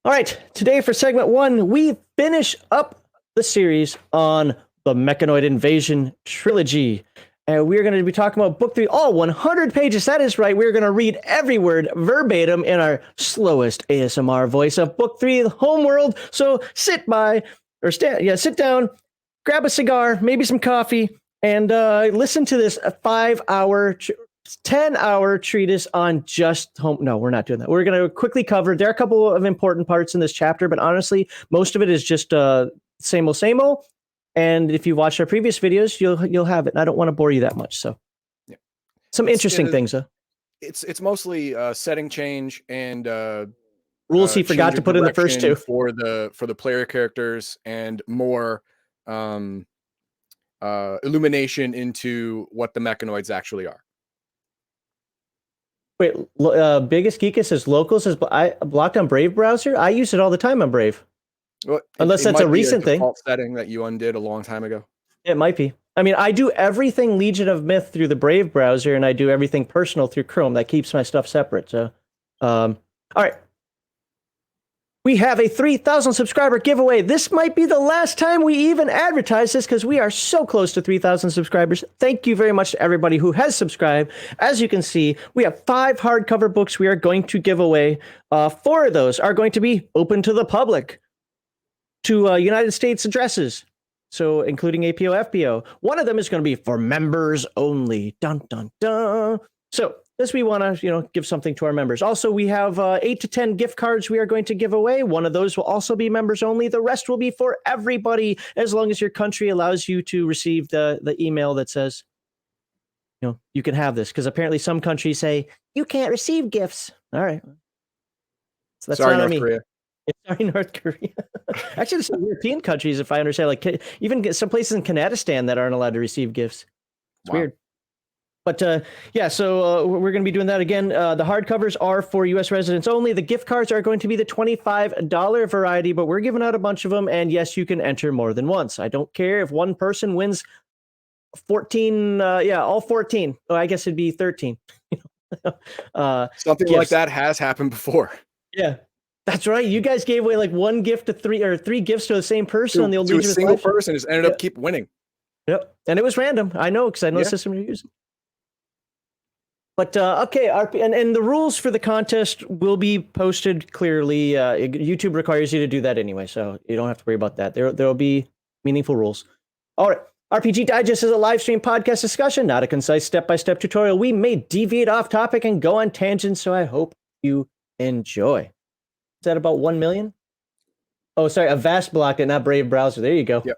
All right, today for segment 1, we finish up the series on the Mechanoid Invasion Trilogy. And we're going to be talking about book 3, all 100 pages. That is right. We're going to read every word verbatim in our slowest ASMR voice of book 3, the Homeworld. So sit down, grab a cigar, maybe some coffee, and listen to this 5-hour 10-hour treatise on just home. No, we're not doing that. We're going to quickly cover. There are a couple of important parts in this chapter, but honestly, most of it is just same old. And if you watch our previous videos, you'll have it. And I don't want to bore you that much. So, yeah. Some interesting things. It's mostly setting change and rules he forgot to put in the first two for the player characters, and more illumination into what the mechanoids actually are. Wait, Biggest Geekus says locals is blocked on Brave browser. I use it all the time on Brave. Well, unless that's a recent thing. Setting that you undid a long time ago. It might be. I mean, I do everything Legion of Myth through the Brave browser, and I do everything personal through Chrome. That keeps my stuff separate. So, all right. We have a 3,000 subscriber giveaway. This might be the last time we even advertise this because we are so close to 3,000 subscribers. Thank you very much to everybody who has subscribed. As you can see, we have 5 hardcover books we are going to give away. 4 of those are going to be open to the public, to United States addresses, so including APO, FPO. One of them is going to be for members only. Dun, dun, dun. So this, we want to, give something to our members. Also, we have 8 to 10 gift cards we are going to give away. One of those will also be members only. The rest will be for everybody, as long as your country allows you to receive the email that says, you can have this. Because apparently some countries say, you can't receive gifts. All right. So that's North Korea. Sorry, North Korea. Actually, there's some European countries, if I understand, like even some places in Kanadistan that aren't allowed to receive gifts. It's weird. But so we're going to be doing that again. The hardcovers are for U.S. residents only. The gift cards are going to be the $25 variety, but we're giving out a bunch of them. And yes, you can enter more than once. I don't care if one person wins 14. All 14. Oh, I guess it'd be 13. Something like that has happened before. Yeah. That's right. You guys gave away like one gift to 3 or 3 gifts to the same person on the old Legion. A single person just ended up keep winning. Yep. And it was random. I know, because I know the system you're using. But okay, and the rules for the contest will be posted clearly. YouTube requires you to do that anyway, so you don't have to worry about that. There will be meaningful rules. All right. RPG Digest is a live stream podcast discussion, not a concise step-by-step tutorial. We may deviate off topic and go on tangents, so I hope you enjoy. Is that about 1 million? Oh, sorry, Avast blocked it, not Brave browser. There you go. Yep.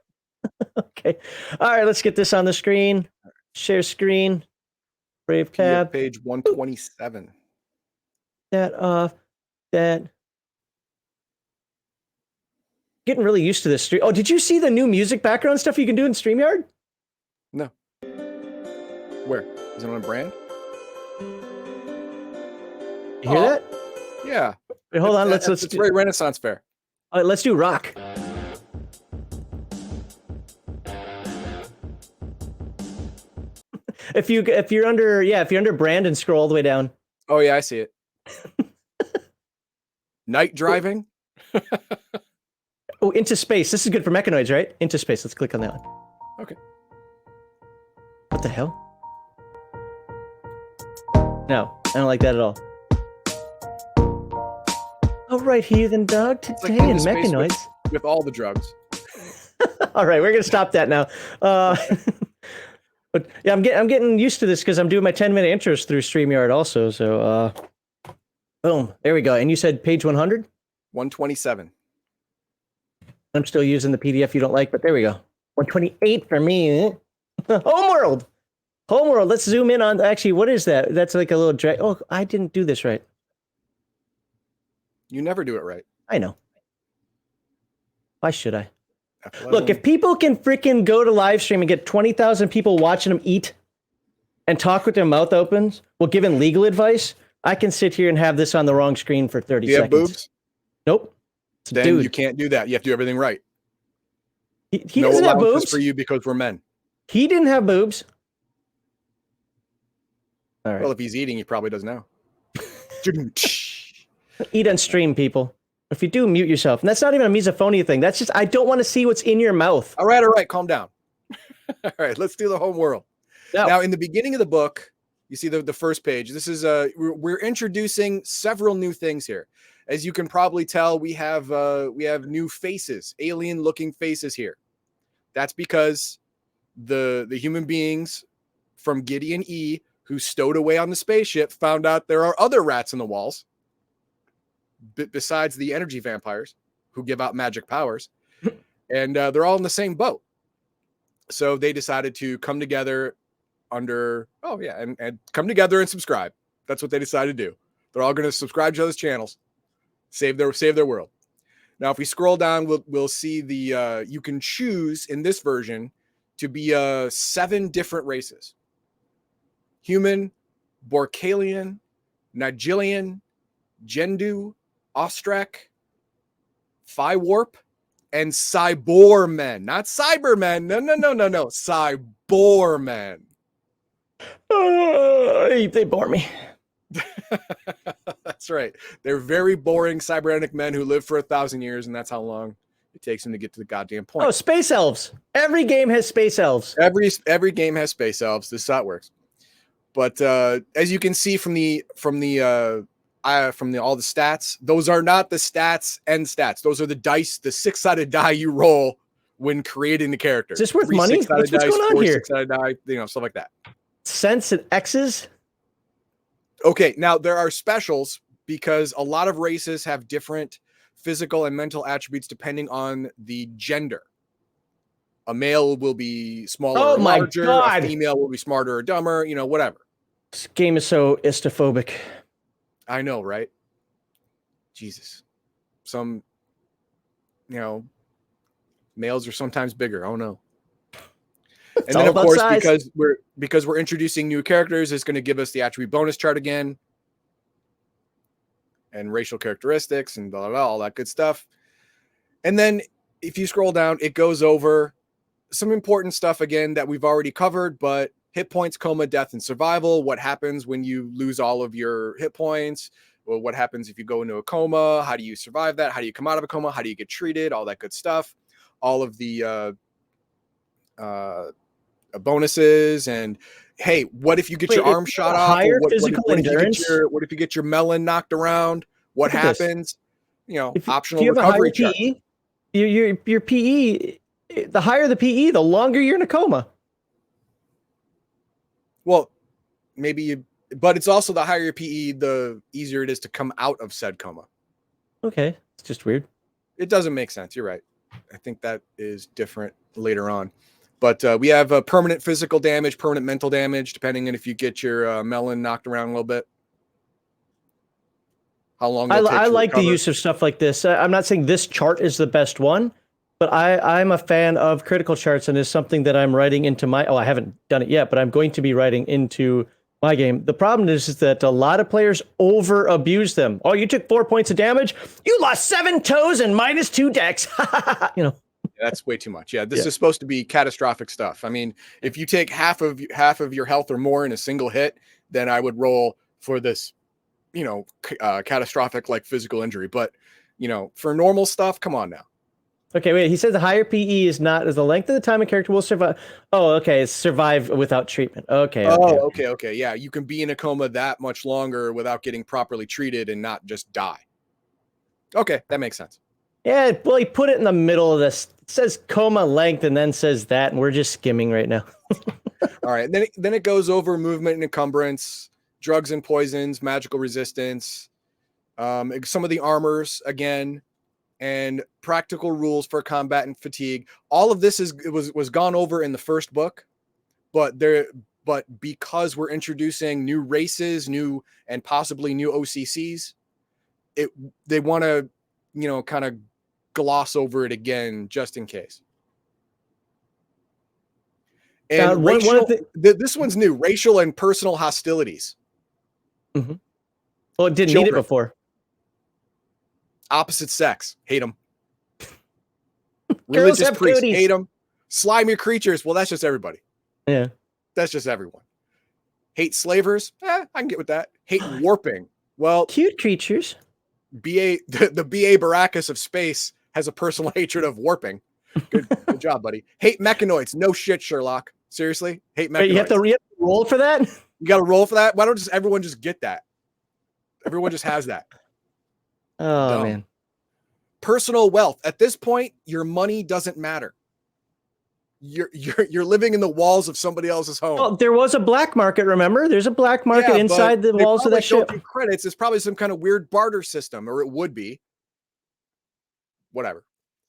Okay. All right, let's get this on the screen. Share screen. Brave tab. Page 127. That. Getting really used to this stream. Oh, did you see the new music background stuff you can do in StreamYard? No. Where? Is it on a brand? You hear that? Yeah. Wait, hold on. Let's it's very Renaissance fair. All right, let's do rock. If you're under brand and scroll all the way down. Oh yeah, I see it. Night driving. Oh, Into Space. This is good for Mechanoids, right? Into Space. Let's click on that one. Okay. What the hell? No, I don't like that at all. All right, Heathen Dog. Today in Mechanoids. With all the drugs. All right, we're gonna stop that now. But yeah, I'm getting used to this because I'm doing my 10-minute intros through StreamYard also. So, boom, there we go. And you said page 100? 127. I'm still using the PDF you don't like, but there we go. 128 for me. Homeworld. Let's zoom in on. Actually, what is that? That's like a little drag. Oh, I didn't do this right. You never do it right. I know. Why should I? Look, if people can freaking go to live stream and get 20,000 people watching them eat and talk with their mouth open while giving legal advice, I can sit here and have this on the wrong screen for 30 seconds. Do you have boobs? Nope. Then you can't do that. You have to do everything right. He doesn't have boobs. For you because we're men. He didn't have boobs. All right. Well, if he's eating, he probably does now. Eat on stream, people. If you do, mute yourself. And that's not even a misophonia thing. That's just, I don't want to see what's in your mouth. All right, calm down. All right, let's do the Homeworld. No. Now, in the beginning of the book, you see the first page. This is we're introducing several new things here. As you can probably tell, we have new faces, alien-looking faces here. That's because the human beings from Gideon E, who stowed away on the spaceship, found out there are other rats in the walls, besides the energy vampires who give out magic powers, and they're all in the same boat. So they decided to come together and come together and subscribe. That's what they decided to do. They're all going to subscribe to each other's channels, save their world. Now, if we scroll down, we'll see the you can choose in this version to be 7 different races: human, Borkalian, Nigilian, Jendu, Ostrek, Phi-Warp, and Cybormen. Not Cybermen. No. Cybormen. They bore me. That's right. They're very boring cybernetic men who live for 1,000 years, and that's how long it takes them to get to the goddamn point. Oh, space elves. Every game has space elves. Every game has space elves. This is how it works. But as you can see from all the stats, those are not the end stats. Those are the dice, the 6-sided die you roll when creating the character. Is this worth money? What's going on here? 6-sided die, stuff like that. Cents and X's? Okay, now there are specials because a lot of races have different physical and mental attributes depending on the gender. A male will be smaller or larger. A female will be smarter or dumber, whatever. This game is so istophobic. I know, right? Jesus. Some, males are sometimes bigger. Oh no. And then, of course, because we're introducing new characters, it's going to give us the attribute bonus chart again, and racial characteristics and blah, blah, blah, all that good stuff. And then if you scroll down, it goes over some important stuff again that we've already covered, but hit points, coma, death, and survival. What happens when you lose all of your hit points? Well, what happens if you go into a coma? How do you survive that? How do you come out of a coma? How do you get treated? All that good stuff. All of the bonuses, and hey, what if you get your arm shot off? What if you get your melon knocked around? What happens? Optional recovery check. Your PE, the higher the PE, the longer you're in a coma. Well, but it's also the higher your PE, the easier it is to come out of said coma. Okay, it's just weird. It doesn't make sense. You're right. I think that is different later on. But we have permanent physical damage, permanent mental damage, depending on if you get your melon knocked around a little bit. How long? I like the use of stuff like this. I'm not saying this chart is the best one, but I'm a fan of critical charts, and is something that I'm writing into my. Oh, I haven't done it yet, but I'm going to be writing into my game. The problem is that a lot of players over abuse them. Oh, you took 4 points of damage. You lost 7 toes and -2 dex. That's way too much. Yeah, this is supposed to be catastrophic stuff. I mean, if you take half of your health or more in a single hit, then I would roll for this, catastrophic like physical injury. But for normal stuff, come on now. Okay, wait. He said the higher PE is not as the length of the time a character will survive. Oh, okay. It's survive without treatment. Okay. Okay. Yeah, you can be in a coma that much longer without getting properly treated and not just die. Okay, that makes sense. Yeah, well, he put it in the middle of this. It says coma length and then says that, and we're just skimming right now. All right, then it goes over movement and encumbrance, drugs and poisons, magical resistance, some of the armors again, and practical rules for combat and fatigue. All of this was gone over in the first book, but because we're introducing new races, new and possibly new OCCs, they want to kind of gloss over it again just in case. And this one's new: racial and personal hostilities. Mm-hmm. Well, it didn't need it before. Opposite sex, hate them. Religious priests, hate them. Slimy creatures, well, that's just everybody. Yeah, that's just everyone. Hate slavers, I can get with that. Hate warping, well, cute creatures. the BA Baracus of space has a personal hatred of warping. Good job, buddy. Hate mechanoids. No shit, Sherlock. Seriously? Hate mechanoids. Wait, you have to roll for that? You got to roll for that? Why don't everyone just get that? Everyone just has that. Oh, Dumb. man. Personal wealth. At this point, your money doesn't matter. You're living in the walls of somebody else's home. Well, there was a black market, remember? There's a black market inside the walls of that ship. Credits. It's probably some kind of weird barter system, or it would be. Whatever.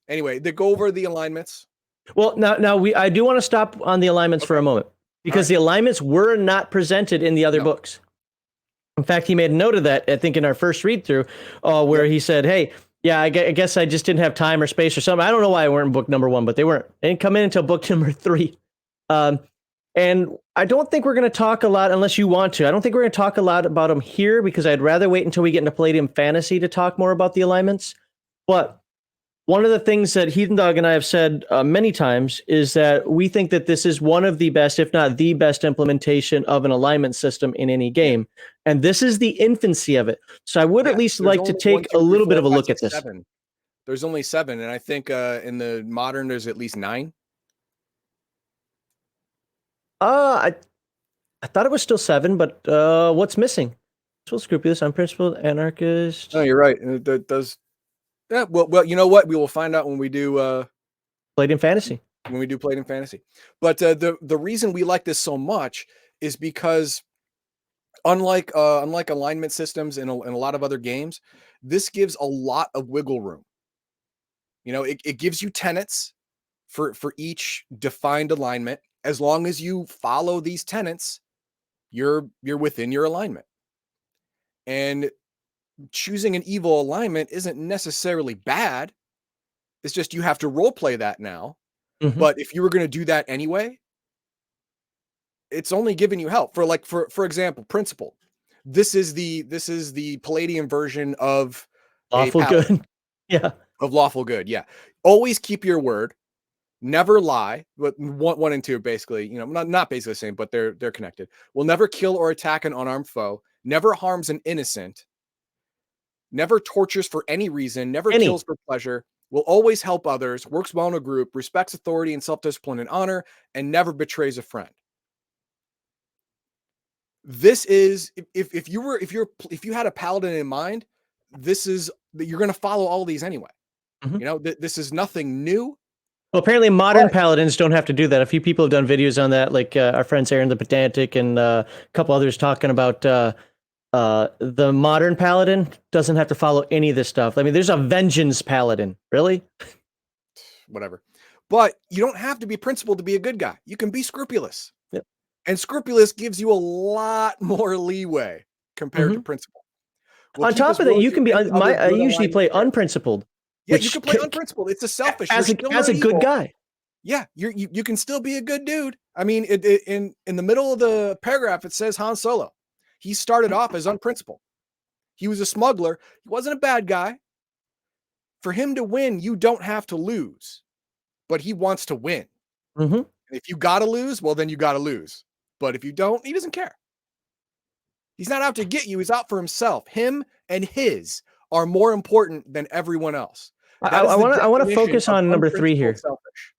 Anyway, they go over the alignments. Well, now I do want to stop on the alignments for a moment, because the alignments were not presented in the other books. In fact, he made a note of that, I think, in our first read through, where he said, hey, yeah, I guess I just didn't have time or space or something. I don't know why I weren't in book number 1, but they weren't. They didn't come in until book number 3. And I don't think we're going to talk a lot, unless you want to. I don't think we're going to talk a lot about them here, because I'd rather wait until we get into Palladium Fantasy to talk more about the alignments. But one of the things that Heathen Dog and I have said many times is that we think that this is one of the best, if not the best, implementation of an alignment system in any game. And this is the infancy of it. So I would at least like to take a little bit of a look at this. 7. There's only 7. And I think in the modern, there's at least 9. I thought it was still 7, but what's missing? So scrupulous, unprincipled, anarchist. Oh, you're right. That does. Yeah, well, you know what? We will find out when we do Palladium Fantasy. When we do Palladium Fantasy. But the reason we like this so much is because unlike alignment systems in a lot of other games, this gives a lot of wiggle room. You know, it gives you tenets for each defined alignment. As long as you follow these tenets, you're within your alignment. And choosing an evil alignment isn't necessarily bad. It's just you have to role play that now. Mm-hmm. But if you were going to do that anyway, it's only giving you help. For example, principle. This is the Palladium version of lawful good. Yeah. Of lawful good. Yeah. Always keep your word. Never lie. But 1 and 2 basically, you know, not basically the same, but they're connected. Will never kill or attack an unarmed foe. Never harms an innocent. Never tortures for any reason, never kills for pleasure, will always help others, works well in a group, respects authority and self-discipline and honor, and never betrays a friend. This is if you had a paladin in mind, this is you're going to follow all these anyway. Mm-hmm. You know, this is nothing new. Well, apparently modern paladins don't have to do that. A few people have done videos on that, like our friends Aaron the Pedantic and a couple others talking about the modern paladin doesn't have to follow any of this stuff. I mean, there's a vengeance paladin. Really? Whatever. But you don't have to be principled to be a good guy. You can be scrupulous. Yep. And scrupulous gives you a lot more leeway compared to principle. On top of that, you can be. I usually play unprincipled. Yeah, you can play unprincipled. It's a selfish. As a good guy. Yeah, you can still be a good dude. I mean, in the middle of the paragraph, it says Han Solo. He started off as unprincipled. He was a smuggler. He wasn't a bad guy. For him to win, you don't have to lose. But he wants to win. Mm-hmm. And if you got to lose, well, then you got to lose. But if you don't, he doesn't care. He's not out to get you. He's out for himself. Him and his are more important than everyone else. I want to focus on number 3 here. Selfish.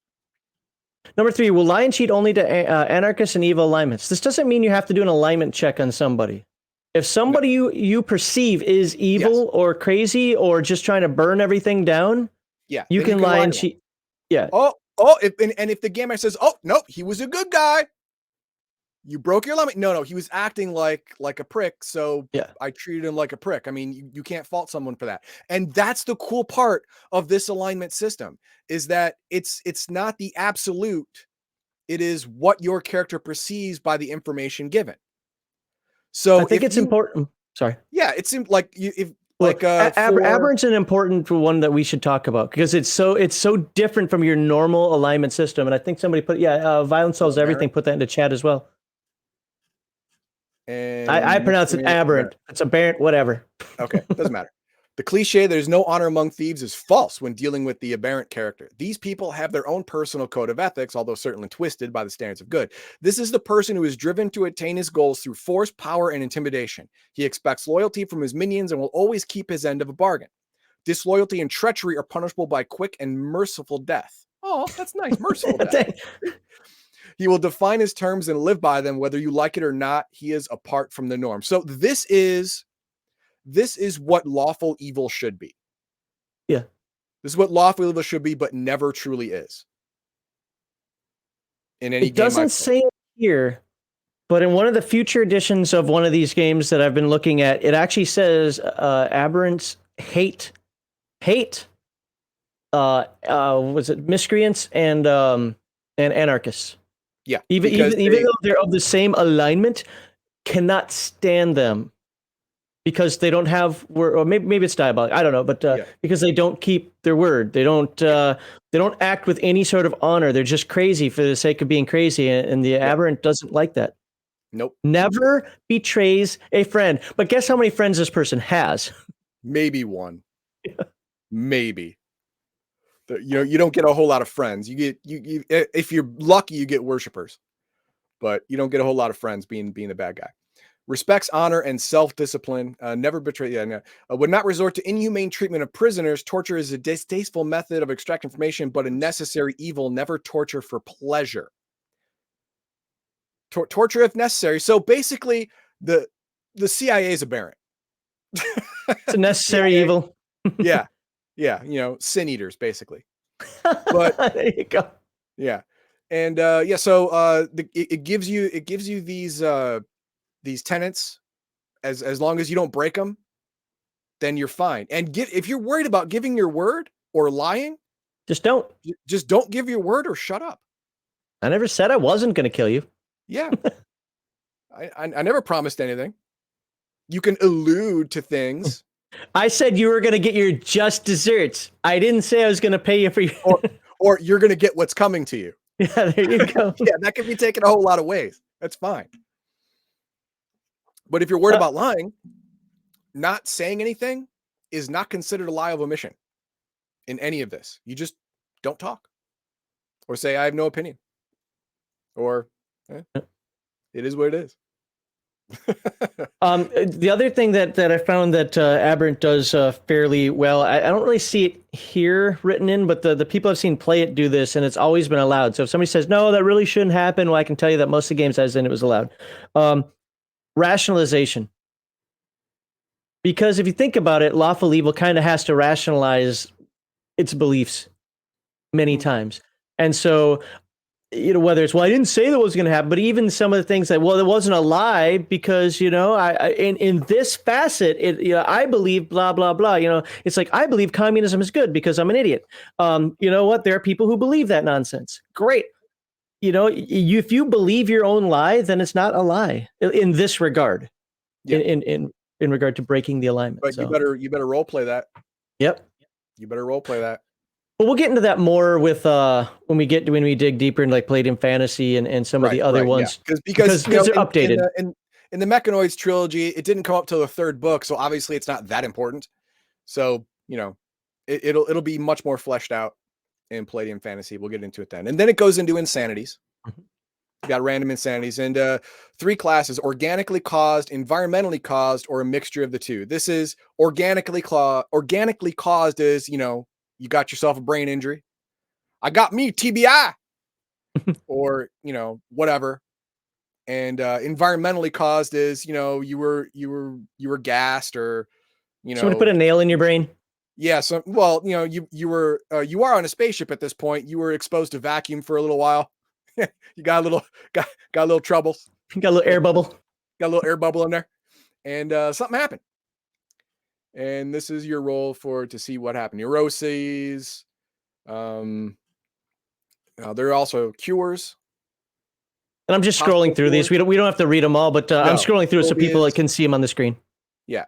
Number 3, will lie and cheat only to anarchists and evil alignments. This doesn't mean you have to do an alignment check on somebody. If somebody you perceive is evil or crazy or just trying to burn everything down, you can lie and cheat. Yeah. If the game master says, "Oh, nope, he was a good guy," you broke your alignment. No, he was acting like a prick, so I treated him like a prick. I mean, you can't fault someone for that. And that's the cool part of this alignment system, is that it's not the absolute. It is what your character perceives by the information given. So I think it's important. Sorry. Yeah, it seemed like Aberrant's an important one that we should talk about, because it's so different from your normal alignment system. And I think somebody put Violence Sells Everything put that into chat as well. And I pronounce it aberrant. It's aberrant, whatever. Okay, doesn't matter. The cliche "there's no honor among thieves" is false when dealing with the aberrant character. These people have their own personal code of ethics, although certainly twisted by the standards of good. This is the person who is driven to attain his goals through force, power, and intimidation. He expects loyalty from his minions and will always keep his end of a bargain. Disloyalty and treachery are punishable by quick and merciful death. Oh, that's nice. Merciful death. He will define his terms and live by them, whether you like it or not. He is apart from the norm. So this is what lawful evil should be. Yeah. This is what lawful evil should be, but never truly is. In any it doesn't say it here, but in one of the future editions of one of these games that I've been looking at, it actually says aberrants hate was it miscreants and anarchists. Yeah. Even though they're of the same alignment, cannot stand them because they don't have word, or maybe it's diabolic. I don't know, but because they don't keep their word, they don't act with any sort of honor. They're just crazy for the sake of being crazy, and the aberrant doesn't like that. Nope. Never betrays a friend. But guess how many friends this person has? Maybe one. Yeah. Maybe. You don't get a whole lot of friends. You if you're lucky, you get worshipers, but you don't get a whole lot of friends being the bad guy. Respects honor and self-discipline. Never betray. Would not resort to inhumane treatment of prisoners. Torture is a distasteful method of extracting information, but a necessary evil. Never torture for pleasure. Torture if necessary. So basically, the CIA is aberrant. It's a necessary evil. Yeah. Sin eaters, basically. But there you go. Yeah. And so it gives you these tenets. As long as you don't break them, then you're fine. And if you're worried about giving your word or lying, just don't give your word or shut up. I never said I wasn't going to kill you. Yeah. I never promised anything. You can allude to things. I said you were going to get your just desserts. I didn't say I was going to pay you for your... or you're going to get what's coming to you. Yeah, there you go. Yeah, that can be taken a whole lot of ways. That's fine. But if you're worried about lying, not saying anything is not considered a lie of omission in any of this. You just don't talk or say, I have no opinion. Or it is what it is. The other thing that I found that Aberrant does fairly well, I don't really see it here written in, but the people I've seen play it do this, and it's always been allowed. So if somebody says, no, that really shouldn't happen, well, I can tell you that most of the games I was in, it was allowed. Rationalization. Because if you think about it, lawful evil kind of has to rationalize its beliefs many times. And so, whether it's, well, I didn't say that was going to happen, but even some of the things that, well, it wasn't a lie because, in this facet, I believe blah, blah, blah. It's like, I believe communism is good because I'm an idiot. You know what? There are people who believe that nonsense. Great. If you believe your own lie, then it's not a lie in this regard, in regard to breaking the alignment. But so. you better role play that. Yep. You better role play that. Well, we'll get into that more with when we dig deeper into like Palladium Fantasy and some of the other ones because they're updated. In the Mechanoids trilogy, it didn't come up till the third book, so obviously it's not that important. So it'll be much more fleshed out in Palladium Fantasy. We'll get into it then, and then it goes into insanities. You got random insanities and 3 classes: organically caused, environmentally caused, or a mixture of the two. This is organically caused. Organically caused is you got yourself a brain injury. I got me TBI, or whatever. And environmentally caused is you were gassed, or someone put a nail in your brain. Yeah. So you are on a spaceship at this point. You were exposed to vacuum for a little while. You got a little troubles. You got a little air bubble. Got a little air bubble in there, and something happened. And this is your role to see what happened. Neuroses. There are also cures. And I'm just scrolling through these. We don't have to read them all, but I'm scrolling through so people can see them on the screen. Yeah.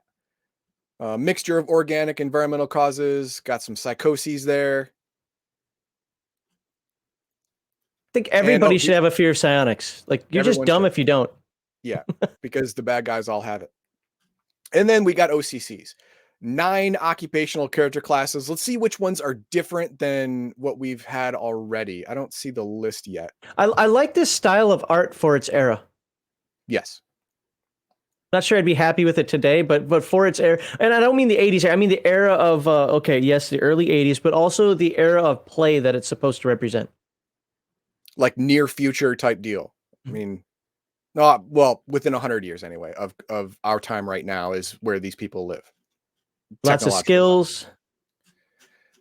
Mixture of organic, environmental causes. Got some psychoses there. I think everybody should have a fear of psionics. Like, you're just dumb if you don't. Yeah, because the bad guys all have it. And then we got OCCs. 9 occupational character classes. Let's see which ones are different than what we've had already. I don't see the list yet. I like this style of art for its era. Yes. Not sure I'd be happy with it today, but for its era, and I don't mean the 80s, I mean the era of okay, yes, the early 80s, but also the era of play that it's supposed to represent. Like near future type deal. I mean, no, well, within 100 years anyway of our time right now is where these people live. Lots of skills.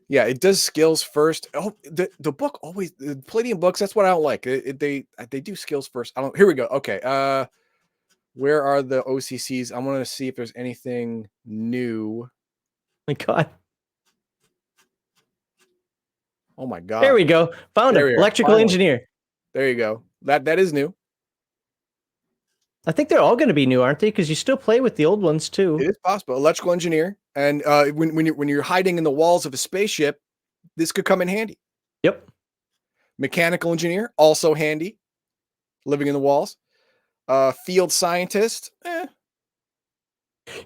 Yeah, it does skills first. Oh, the book always, the Palladium books, that's what I don't like. They do skills first. I don't. Here we go. Okay. Where are the OCCs? I want to see if there's anything new. My God. Oh my God. There we go. Found There it. we are. Electrical Finally. engineer. There you go. That is new. I think they're all going to be new, aren't they? Because you still play with the old ones too. It is possible. Electrical engineer, and when you're hiding in the walls of a spaceship, this could come in handy. Yep. Mechanical engineer, also handy. Living in the walls. Field scientist.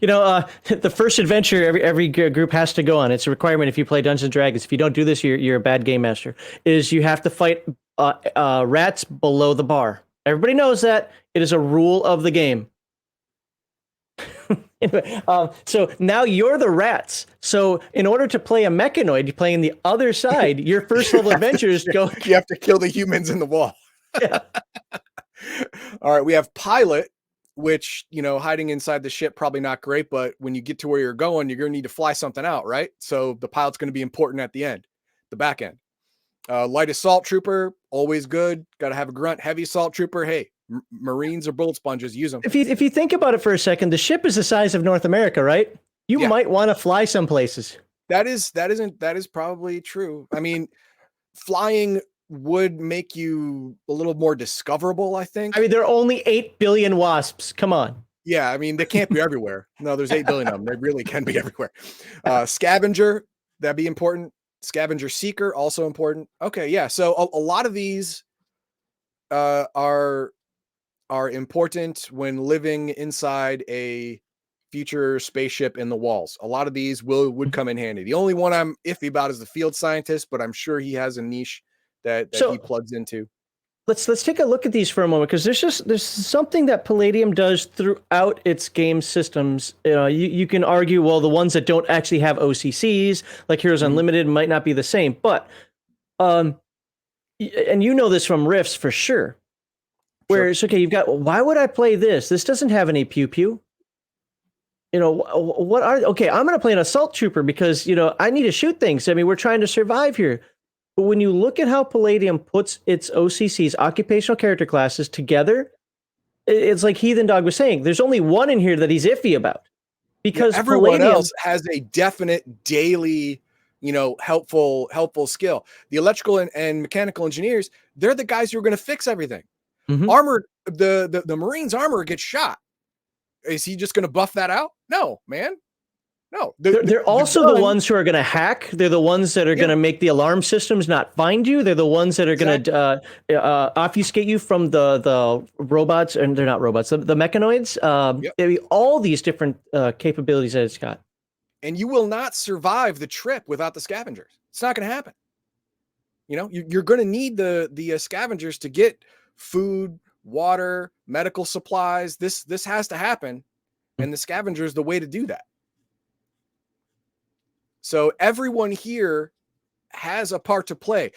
You know, the first adventure every group has to go on. It's a requirement if you play Dungeons and Dragons. If you don't do this, you're a bad game master. Is you have to fight rats below the bar. Everybody knows that. It is a rule of the game. Anyway, so now you're the rats. So in order to play a mechanoid, you're playing the other side. Your first level adventures go. You have to kill the humans in the wall. Yeah. All right, we have pilot, which, you know, hiding inside the ship, probably not great, but when you get to where you're going, you're going to need to fly something out, right? So the pilot's going to be important at the end, the back end. Light assault trooper, always good. Got to have a grunt. Heavy assault trooper, hey, Marines or bullet sponges, use them. If you think about it for a second, the ship is the size of North America, right? You might want to fly some places. That is probably true. I mean, flying would make you a little more discoverable, I think. I mean, there are only 8 billion wasps. Come on. Yeah, I mean, they can't be everywhere. No, there's 8 billion of them. They really can be everywhere. Scavenger, that'd be important. Scavenger seeker, also important. Okay, yeah. So a lot of these are important when living inside a future spaceship in the walls. A lot of these would come in handy. The only one I'm iffy about is the field scientist, but I'm sure he has a niche that he plugs into. Let's take a look at these for a moment, because there's something that Palladium does throughout its game systems. You can argue, well, the ones that don't actually have OCCs, like Heroes Unlimited, might not be the same, but and you know this from Rifts for sure. Where it's okay, you've got, why would I play this? This doesn't have any pew pew. You know, okay, I'm going to play an assault trooper because, you know, I need to shoot things. I mean, we're trying to survive here. But when you look at how Palladium puts its OCCs, occupational character classes, together, it's like Heathen Dog was saying, there's only one in here that he's iffy about. Because everyone else has a definite daily, you know, helpful skill. The electrical and mechanical engineers, they're the guys who are going to fix everything. Armor, the Marine's armor gets shot. Is he just going to buff that out? No, man. No. They're also the ones who are going to hack. They're the ones that are going to make the alarm systems not find you. They're the ones that are going to obfuscate you from the robots, and they're not robots, the mechanoids. All these different capabilities that it's got. And you will not survive the trip without the scavengers. It's not going to happen. You know, you're going to need the scavengers to get food, water, medical supplies. This has to happen, and the scavenger is the way to do that. So everyone here has a part to play.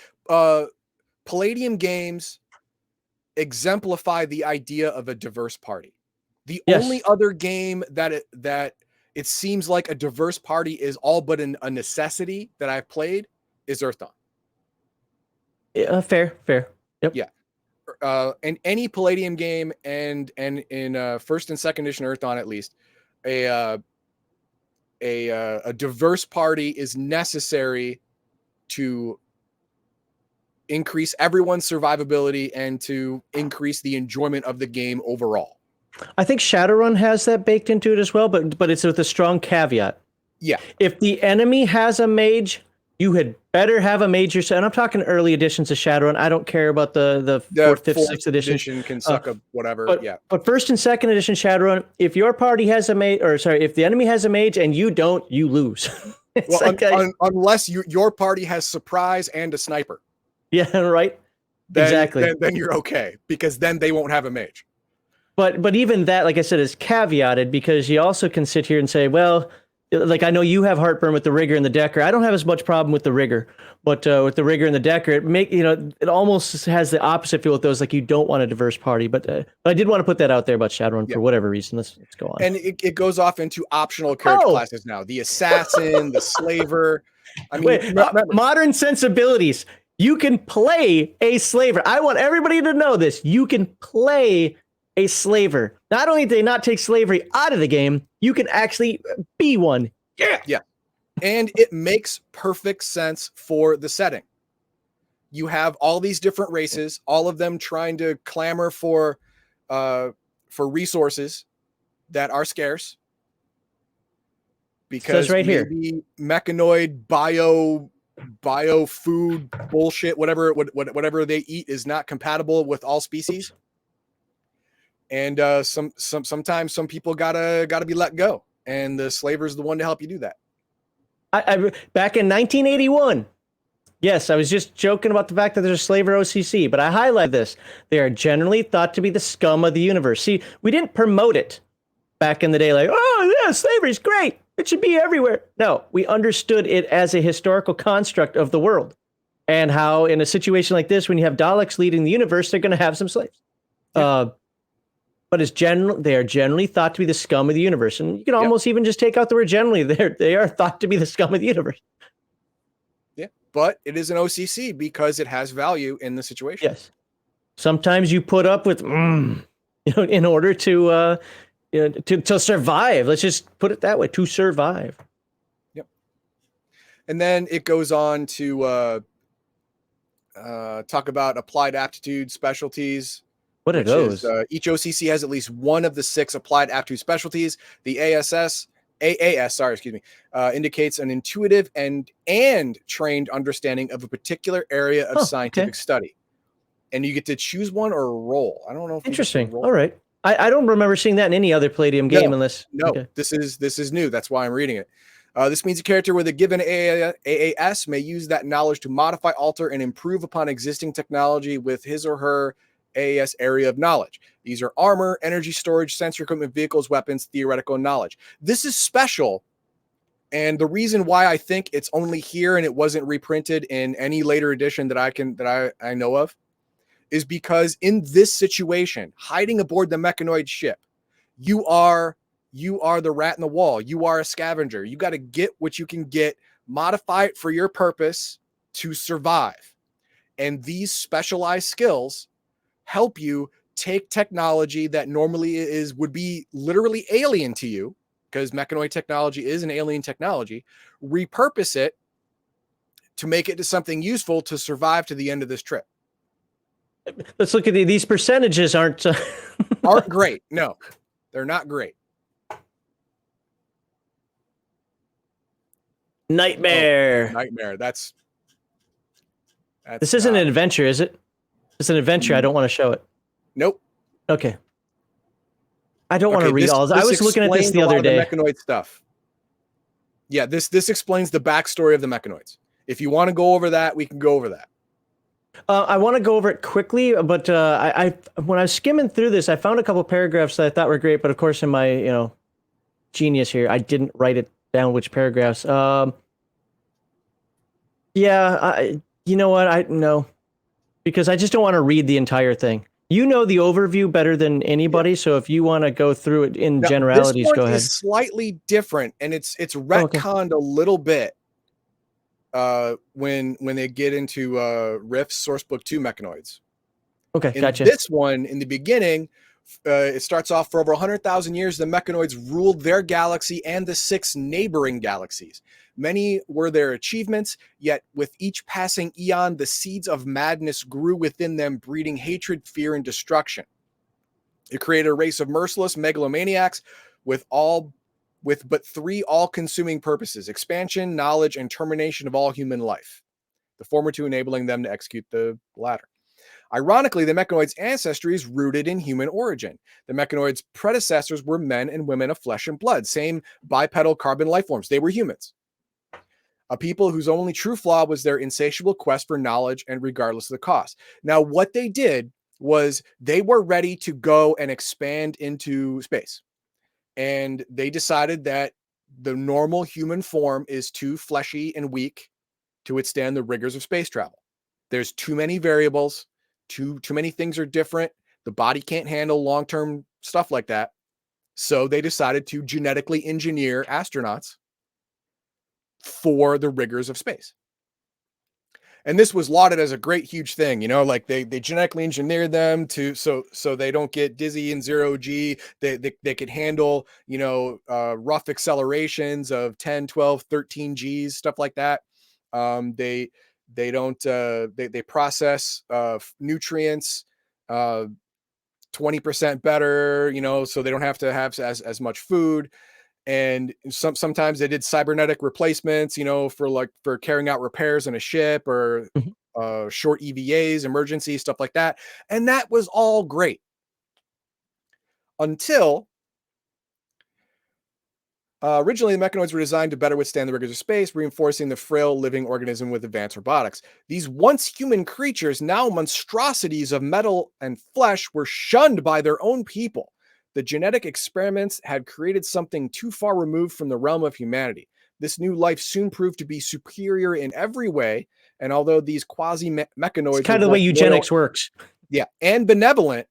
Palladium games exemplify the idea of a diverse party. The only other game that it seems like a diverse party is all but a necessity that I've played is Earth Dawn. Fair. Yep. Yeah. And any Palladium game and in first and second edition Earth Dawn, at least, a diverse party is necessary to increase everyone's survivability and to increase the enjoyment of the game overall. I think Shadowrun has that baked into it as well, but it's with a strong caveat. Yeah. If the enemy has a mage, you had better have a major set. And I'm talking early editions of Shadowrun. I don't care about the fourth, fifth, sixth edition. Can suck a whatever. But first and second edition Shadowrun, if your party has a mage, or sorry, if the enemy has a mage and you don't, you lose. Unless your party has surprise and a sniper. Yeah, right. Exactly. Then you're okay, because then they won't have a mage. But even that, like I said, is caveated, because you also can sit here and say, well, like I know you have heartburn with the rigger and the decker. I don't have as much problem with the rigger, but with the rigger and the decker, it almost has the opposite feel with those. Like you don't want a diverse party, but I did want to put that out there about Shadowrun for whatever reason. Let's go on. And it goes off into optional character classes now: the assassin, the slaver. I mean, modern sensibilities. You can play a slaver. I want everybody to know this. You can play a slaver. Not only do they not take slavery out of the game, you can actually be one. Yeah. And it makes perfect sense for the setting. You have all these different races, all of them trying to clamor for resources that are scarce. Because right maybe here, mechanoid bio food bullshit, whatever they eat is not compatible with all species. And sometimes some people gotta be let go, and the slaver is the one to help you do that. I back in 1981. Yes, I was just joking about the fact that there's a slaver OCC, but I highlight this. They are generally thought to be the scum of the universe. See, we didn't promote it back in the day, like, oh yeah, slavery's great. It should be everywhere. No, we understood it as a historical construct of the world, and how in a situation like this, when you have Daleks leading the universe, they're going to have some slaves. Yeah. But they are generally thought to be the scum of the universe. And you can almost even just take out the word generally. They are thought to be the scum of the universe. Yeah, but it is an OCC because it has value in the situation. Yes. Sometimes you put up with, in order to survive. Let's just put it that way, to survive. Yep. And then it goes on to talk about applied aptitude specialties. What are those? Each OCC has at least one of the 6 applied aptitude specialties. The AAS, indicates an intuitive and trained understanding of a particular area of scientific study. And you get to choose one or roll. I don't know if interesting. All right. I don't remember seeing that in any other Palladium game unless. No, okay. This is new. That's why I'm reading it. This means a character with a given AAS may use that knowledge to modify, alter, and improve upon existing technology with his or her AAS area of knowledge. These are armor, energy storage, sensory equipment, vehicles, weapons, theoretical knowledge. This is special, and the reason why I think it's only here and it wasn't reprinted in any later edition that I know of is because in this situation, hiding aboard the Mechanoid ship, you are the rat in the wall. You are a scavenger. You got to get what you can get, modify it for your purpose to survive. And these specialized skills help you take technology that normally would be literally alien to you, because mechanoid technology is an alien technology, repurpose it to make it to something useful to survive to the end of this trip. Let's look at these percentages aren't great. No, they're not great. Nightmare. Nightmare. That's this isn't an adventure, is it? It's an adventure. I don't want to show it. Nope. Okay. I don't want to read all this. I was looking at this the other day. The Mechanoid stuff. Yeah, this explains the backstory of the Mechanoids. If you want to go over that, we can go over that. I want to go over it quickly, but when I was skimming through this, I found a couple paragraphs that I thought were great, but of course, in my genius here, I didn't write it down which paragraphs. You know what? No, because I just don't want to read the entire thing. You know the overview better than anybody, so if you want to go through it in generalities, this one go ahead. Is slightly different, and it's retconned a little bit when they get into Rift's Sourcebook 2 Mechanoids. Okay, gotcha. This one, in the beginning, it starts off for over 100,000 years, the Mechanoids ruled their galaxy and the 6 neighboring galaxies. Many were their achievements, yet with each passing eon, the seeds of madness grew within them, breeding hatred, fear, and destruction. It created a race of merciless megalomaniacs with all with but three all-consuming purposes: expansion, knowledge, and termination of all human life. The former two enabling them to execute the latter. Ironically, the Mechanoids' ancestry is rooted in human origin. The Mechanoids' predecessors were men and women of flesh and blood, same bipedal carbon life forms. They were humans. A people whose only true flaw was their insatiable quest for knowledge and regardless of the cost. Now, what they did was they were ready to go and expand into space. And they decided that the normal human form is too fleshy and weak to withstand the rigors of space travel. There's too many variables, too many things are different. The body can't handle long-term stuff like that. So they decided to genetically engineer astronauts for the rigors of space. And this was lauded as a great, huge thing, you know, like they genetically engineered them to so they don't get dizzy in 0G. They could handle, you know, rough accelerations of 10, 12, 13 Gs, stuff like that. They process nutrients 20% better, you know, so they don't have to have as much food. And sometimes they did cybernetic replacements, you know, for carrying out repairs in a ship or short EVAs, emergency stuff like that. And that was all great until originally the Mechanoids were designed to better withstand the rigors of space, reinforcing the frail living organism with advanced robotics. These once human creatures, now monstrosities of metal and flesh, were shunned by their own people. The genetic experiments had created something too far removed from the realm of humanity. This new life soon proved to be superior in every way, and although these quasi-mechanoids It's kind of the way eugenics works. Yeah, and benevolent,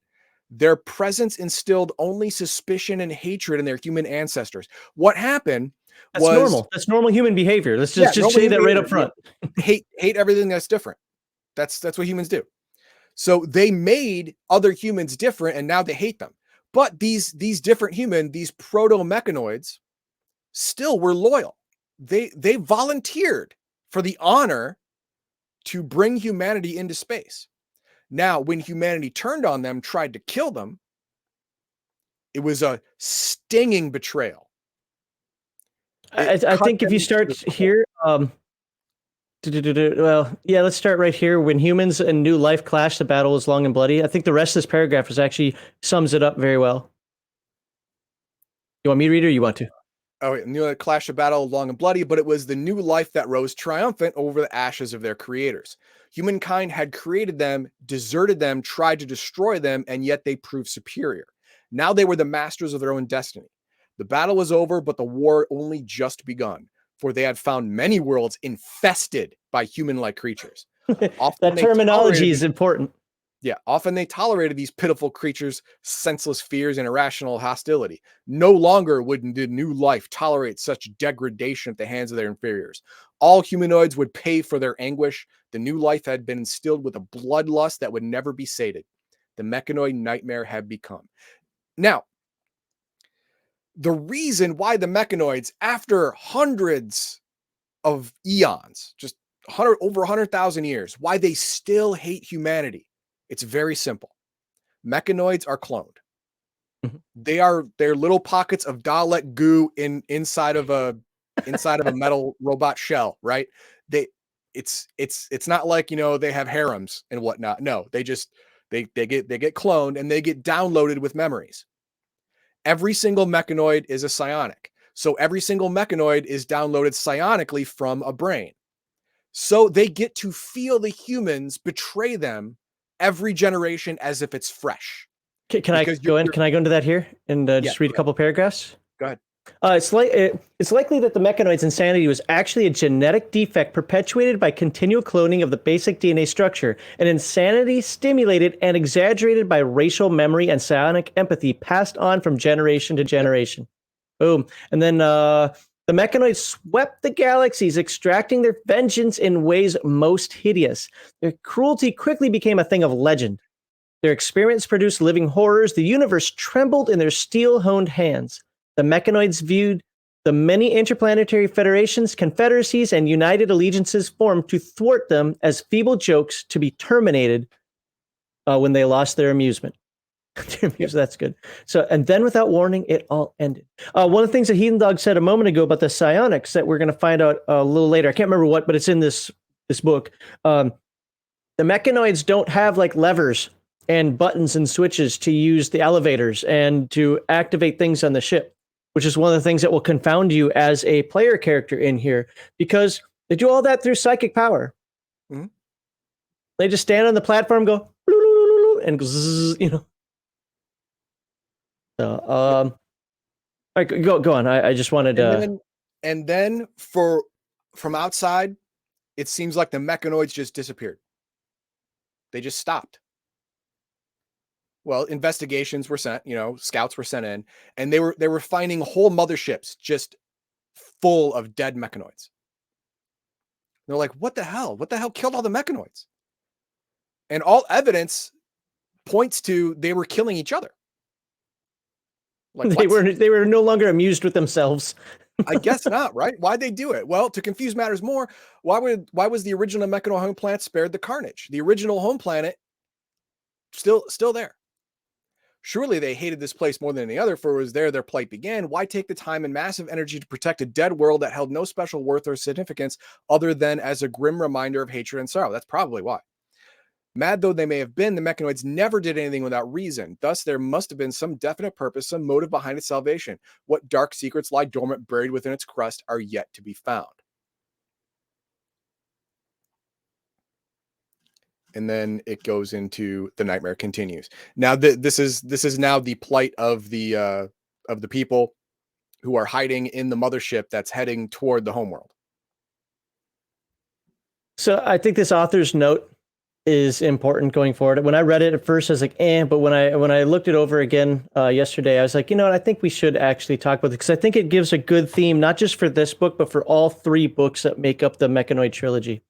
their presence instilled only suspicion and hatred in their human ancestors. What happened was... That's normal. That's normal human behavior. Let's just say that right up front. Hate everything that's different. That's what humans do. So they made other humans different, and now they hate them. But these different these proto-mechanoids still were loyal. They volunteered for the honor to bring humanity into space. Now, when humanity turned on them, tried to kill them, it was a stinging betrayal. I think if you start here, well, yeah, let's start right here. When humans and new life clash, the battle is long and bloody. I think the rest of this paragraph actually sums it up very well. You want me to read it or you want to? Oh, new clash of battle, long and bloody, but it was the new life that rose triumphant over the ashes of their creators. Humankind had created them, deserted them, tried to destroy them, and yet they proved superior. Now they were the masters of their own destiny. The battle was over, but the war only just begun, for they had found many worlds infested by human-like creatures. That terminology is important. Yeah, often they tolerated these pitiful creatures' senseless fears and irrational hostility. No longer would the new life tolerate such degradation at the hands of their inferiors. All humanoids would pay for their anguish. The new life had been instilled with a bloodlust that would never be sated. The mechanoid nightmare had begun. Now, the reason why the mechanoids, after hundreds of eons, just over 100,000 years, why they still hate humanity, it's very simple. Mechanoids are cloned. Mm-hmm. They're little pockets of Dalek goo inside of a metal robot shell, right? It's not like, you know, they have harems and whatnot. No, they get cloned and they get downloaded with memories. Every single mechanoid is a psionic. So every single mechanoid is downloaded psionically from a brain. So they get to feel the humans betray them every generation as if it's fresh. Can I go into that here and just read a couple paragraphs? Go ahead. It's likely that the mechanoid's insanity was actually a genetic defect perpetuated by continual cloning of the basic DNA structure, an insanity stimulated and exaggerated by racial memory and psionic empathy passed on from generation to generation. Boom. And then the mechanoids swept the galaxies, extracting their vengeance in ways most hideous. Their cruelty quickly became a thing of legend. Their experiments produced living horrors. The universe trembled in their steel-honed hands. The mechanoids viewed the many interplanetary federations, confederacies, and united allegiances formed to thwart them as feeble jokes to be terminated when they lost their amusement. So that's good. So, and then without warning, it all ended. One of the things that Heathen Dog said a moment ago about the psionics that we're going to find out a little later, I can't remember what, but it's in this book. The mechanoids don't have like levers and buttons and switches to use the elevators and to activate things on the ship, which is one of the things that will confound you as a player character in here, because they do all that through psychic power. Mm-hmm. They just stand on the platform, go and zzz, you know. So, all right, go on. I just wanted to. And then from outside, it seems like the mechanoids just disappeared. They just stopped. Well, investigations were sent, scouts were sent in, and they were finding whole motherships just full of dead mechanoids. They're like, what the hell? What the hell killed all the mechanoids? And all evidence points to they were killing each other. Like, they were no longer amused with themselves. I guess not, right? Why'd they do it? Well, to confuse matters more, why was the original Mechanoid home planet spared the carnage? The original home planet still there. Surely they hated this place more than any other, for it was there their plight began. Why take the time and massive energy to protect a dead world that held no special worth or significance other than as a grim reminder of hatred and sorrow? That's probably why. Mad though they may have been, the mechanoids never did anything without reason. Thus, there must have been some definite purpose, some motive behind its salvation. What dark secrets lie dormant, buried within its crust, are yet to be found. And then it goes into the nightmare continues. Now, this is now the plight of the people who are hiding in the mothership that's heading toward the homeworld. So I think this author's note is important going forward. When I read it at first, I was like, but when I looked it over again yesterday, I was like, I think we should actually talk about it, because I think it gives a good theme, not just for this book, but for all three books that make up the Mechanoid trilogy.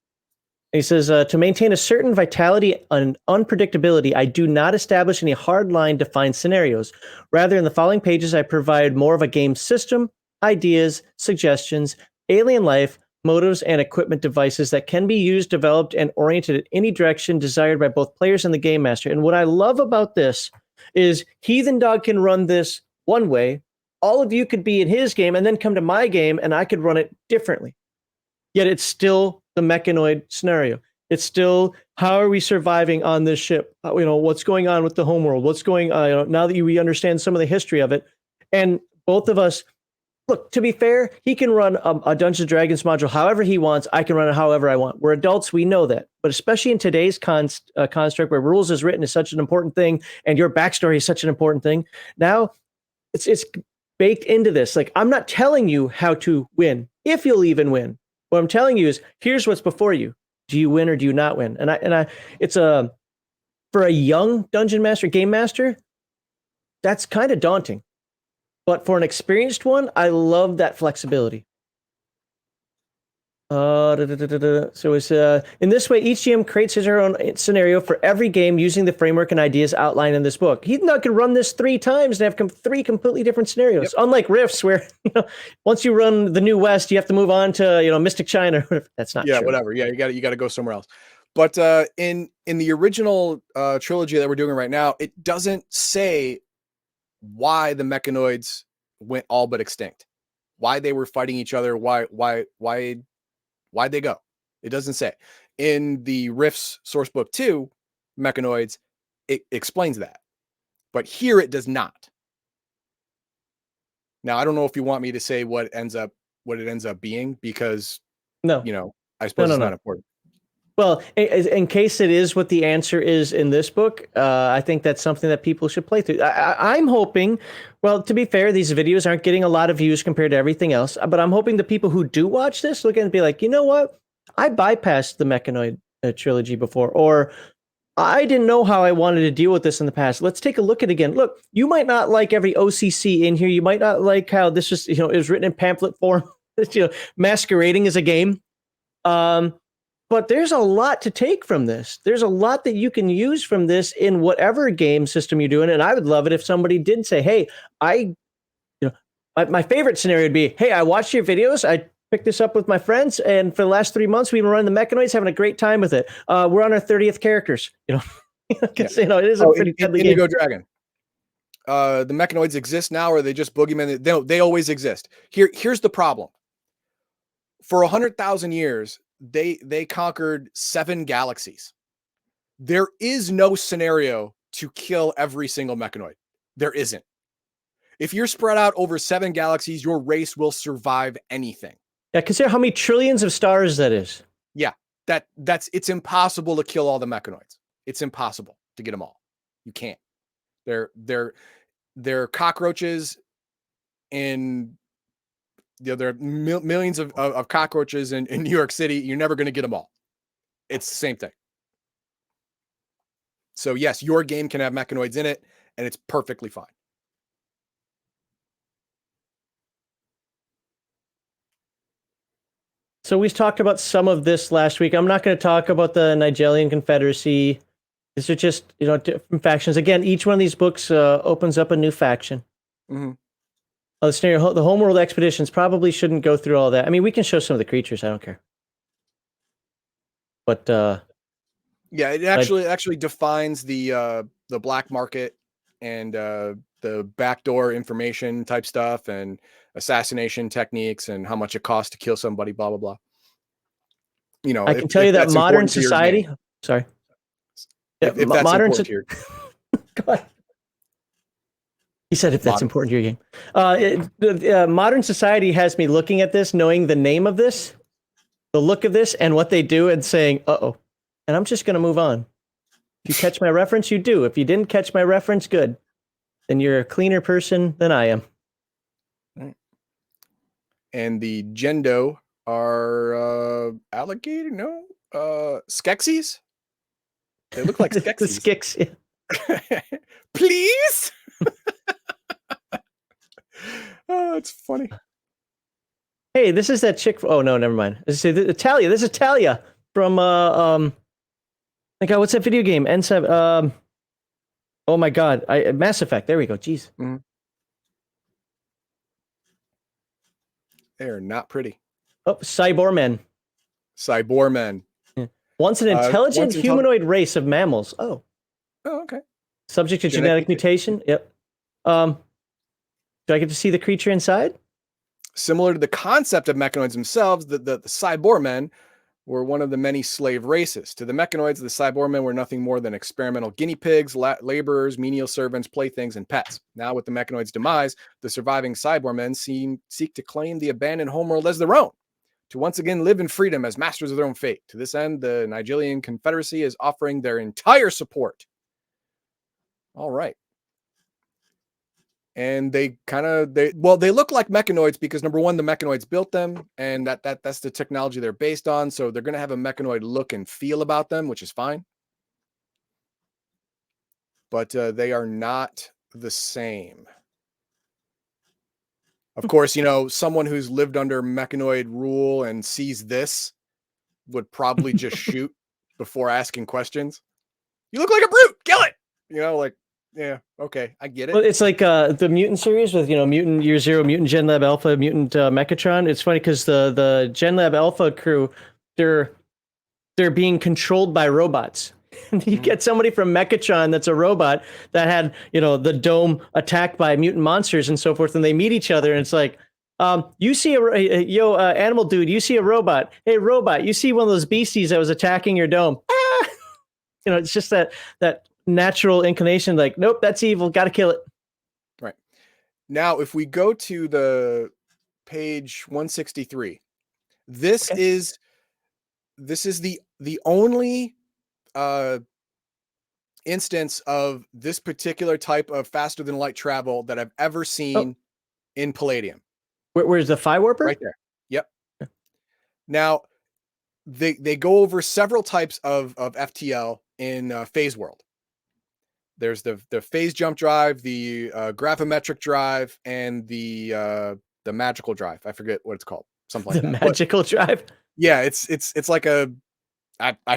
He says, to maintain a certain vitality and unpredictability, I do not establish any hard-line defined scenarios. Rather, in the following pages, I provide more of a game system, ideas, suggestions, alien life, motives, and equipment devices that can be used, developed, and oriented in any direction desired by both players and the game master. And what I love about this is Heathen Dog can run this one way, all of you could be in his game, and then come to my game, and I could run it differently. Yet it's still the Mechanoid scenario. It's still, how are we surviving on this ship? What's going on with the homeworld? What's going on? Now that we understand some of the history of it. And both of us, look, to be fair, he can run a Dungeons & Dragons module however he wants. I can run it however I want. We're adults, we know that. But especially in today's construct where rules is written is such an important thing, and your backstory is such an important thing, now it's baked into this. Like, I'm not telling you how to win, if you'll even win. What I'm telling you is, here's what's before you. Do you win or do you not win? And it's for a young dungeon master, game master, that's kind of daunting. But for an experienced one, I love that flexibility. So it's in this way, each GM creates his or her own scenario for every game using the framework and ideas outlined in this book. He's not going to run this 3 times and have three completely different scenarios. Yep. Unlike Rifts, where once you run the New West, you have to move on to Mystic China. That's not true. Whatever. Yeah, you got to go somewhere else. But in the original trilogy that we're doing right now, it doesn't say why the mechanoids went all but extinct, why they were fighting each other, why'd they go. It doesn't say. In the Rifts source book 2, Mechanoids, it explains that, but here it does not. Now, I don't know if you want me to say what it ends up being, because I suppose it's not important. Well, in case it is what the answer is in this book, I think that's something that people should play through. I'm hoping, well, to be fair, these videos aren't getting a lot of views compared to everything else, but I'm hoping the people who do watch this look at it and be like, you know what? I bypassed the Mechanoid trilogy before, or I didn't know how I wanted to deal with this in the past. Let's take a look at it again. Look, you might not like every OCC in here. You might not like how this is, it was written in pamphlet form, masquerading as a game. But there's a lot to take from this. There's a lot that you can use from this in whatever game system you're doing. And I would love it if somebody did say, hey, my favorite scenario would be, hey, I watched your videos. I picked this up with my friends. And for the last 3 months, we've been running the Mechanoids, having a great time with it. We're on our 30th characters, it is a pretty deadly game. Indigo Dragon. the Mechanoids exist now, or are they just boogeymen? They always exist. Here's the problem. For 100,000 years, they conquered 7 galaxies. There is no scenario to kill every single Mechanoid. There isn't. If you're spread out over 7 galaxies, your race will survive anything. Yeah, consider how many trillions of stars that is. Yeah, it's impossible to kill all the Mechanoids. It's impossible to get them all. You can't. They're cockroaches in, there are millions of cockroaches in New York City. You're never going to get them all. It's the same thing. So yes, your game can have Mechanoids in it, and it's perfectly fine. So we talked about some of this last week. I'm not going to talk about the Nigelian Confederacy. These are just, different factions. Again, each one of these books opens up a new faction. Mm-hmm. The scenario, the Homeworld expeditions probably shouldn't go through all that. I mean, we can show some of the creatures. I don't care. But yeah, it actually defines the black market and the backdoor information type stuff and assassination techniques and how much it costs to kill somebody, blah blah blah. I can tell you that modern society. Sorry. If that's modern important to your Go ahead. He said if that's important to your game. Modern society has me looking at this, knowing the name of this, the look of this, and what they do, and saying, uh-oh. And I'm just going to move on. If you catch my reference, you do. If you didn't catch my reference, good. Then you're a cleaner person than I am. Right. And the Gendo are alligator? No. Skeksis? They look like Skeksis. The Skeks. Yeah. Please? Oh, it's funny. Hey, this is that chick. Oh, no, never mind. This is Talia. This is Talia from, what's that video game? N7. Oh my God. Mass Effect. There we go. Jeez. Mm-hmm. They're not pretty. Oh, Cybormen. Cybormen. Yeah. Once an intelligent humanoid race of mammals. Oh. Oh, okay. Subject to genetic mutation. Yep. Do I get to see the creature inside? Similar to the concept of Mechanoids themselves, the Cybormen were one of the many slave races. To the Mechanoids, the Cybormen were nothing more than experimental guinea pigs, laborers, menial servants, playthings, and pets. Now, with the Mechanoids' demise, the surviving Cybormen seek to claim the abandoned homeworld as their own, to once again live in freedom as masters of their own fate. To this end, the Nigelian Confederacy is offering their entire support. All right. And they look like Mechanoids because, number one, the Mechanoids built them, and that's the technology they're based on. So they're going to have a Mechanoid look and feel about them, which is fine. But they are not the same. Of course, someone who's lived under Mechanoid rule and sees this would probably just shoot before asking questions. You look like a brute. Kill it. Yeah, okay, I get it. Well, it's like the Mutant series with, Mutant Year Zero, Mutant Gen Lab Alpha, Mutant Mechatron. It's funny because the Gen Lab Alpha crew, they're being controlled by robots. You get somebody from Mechatron that's a robot that had, the dome attacked by mutant monsters and so forth, and they meet each other, and it's like, you see animal dude, you see a robot. Hey, robot, you see one of those beasties that was attacking your dome. Ah! It's just that natural inclination, like, nope, that's evil, gotta kill it. Right. Now, if we go to the page 163, this is the only instance of this particular type of faster than light travel that I've ever seen in Palladium. Where's the Phi Warper? Right there. Yep. Okay. Now, they go over several types of FTL in Phase World. There's the phase jump drive, the gravimetric drive, and the magical drive. I forget what it's called. Something like that. The magical drive? Yeah, it's like I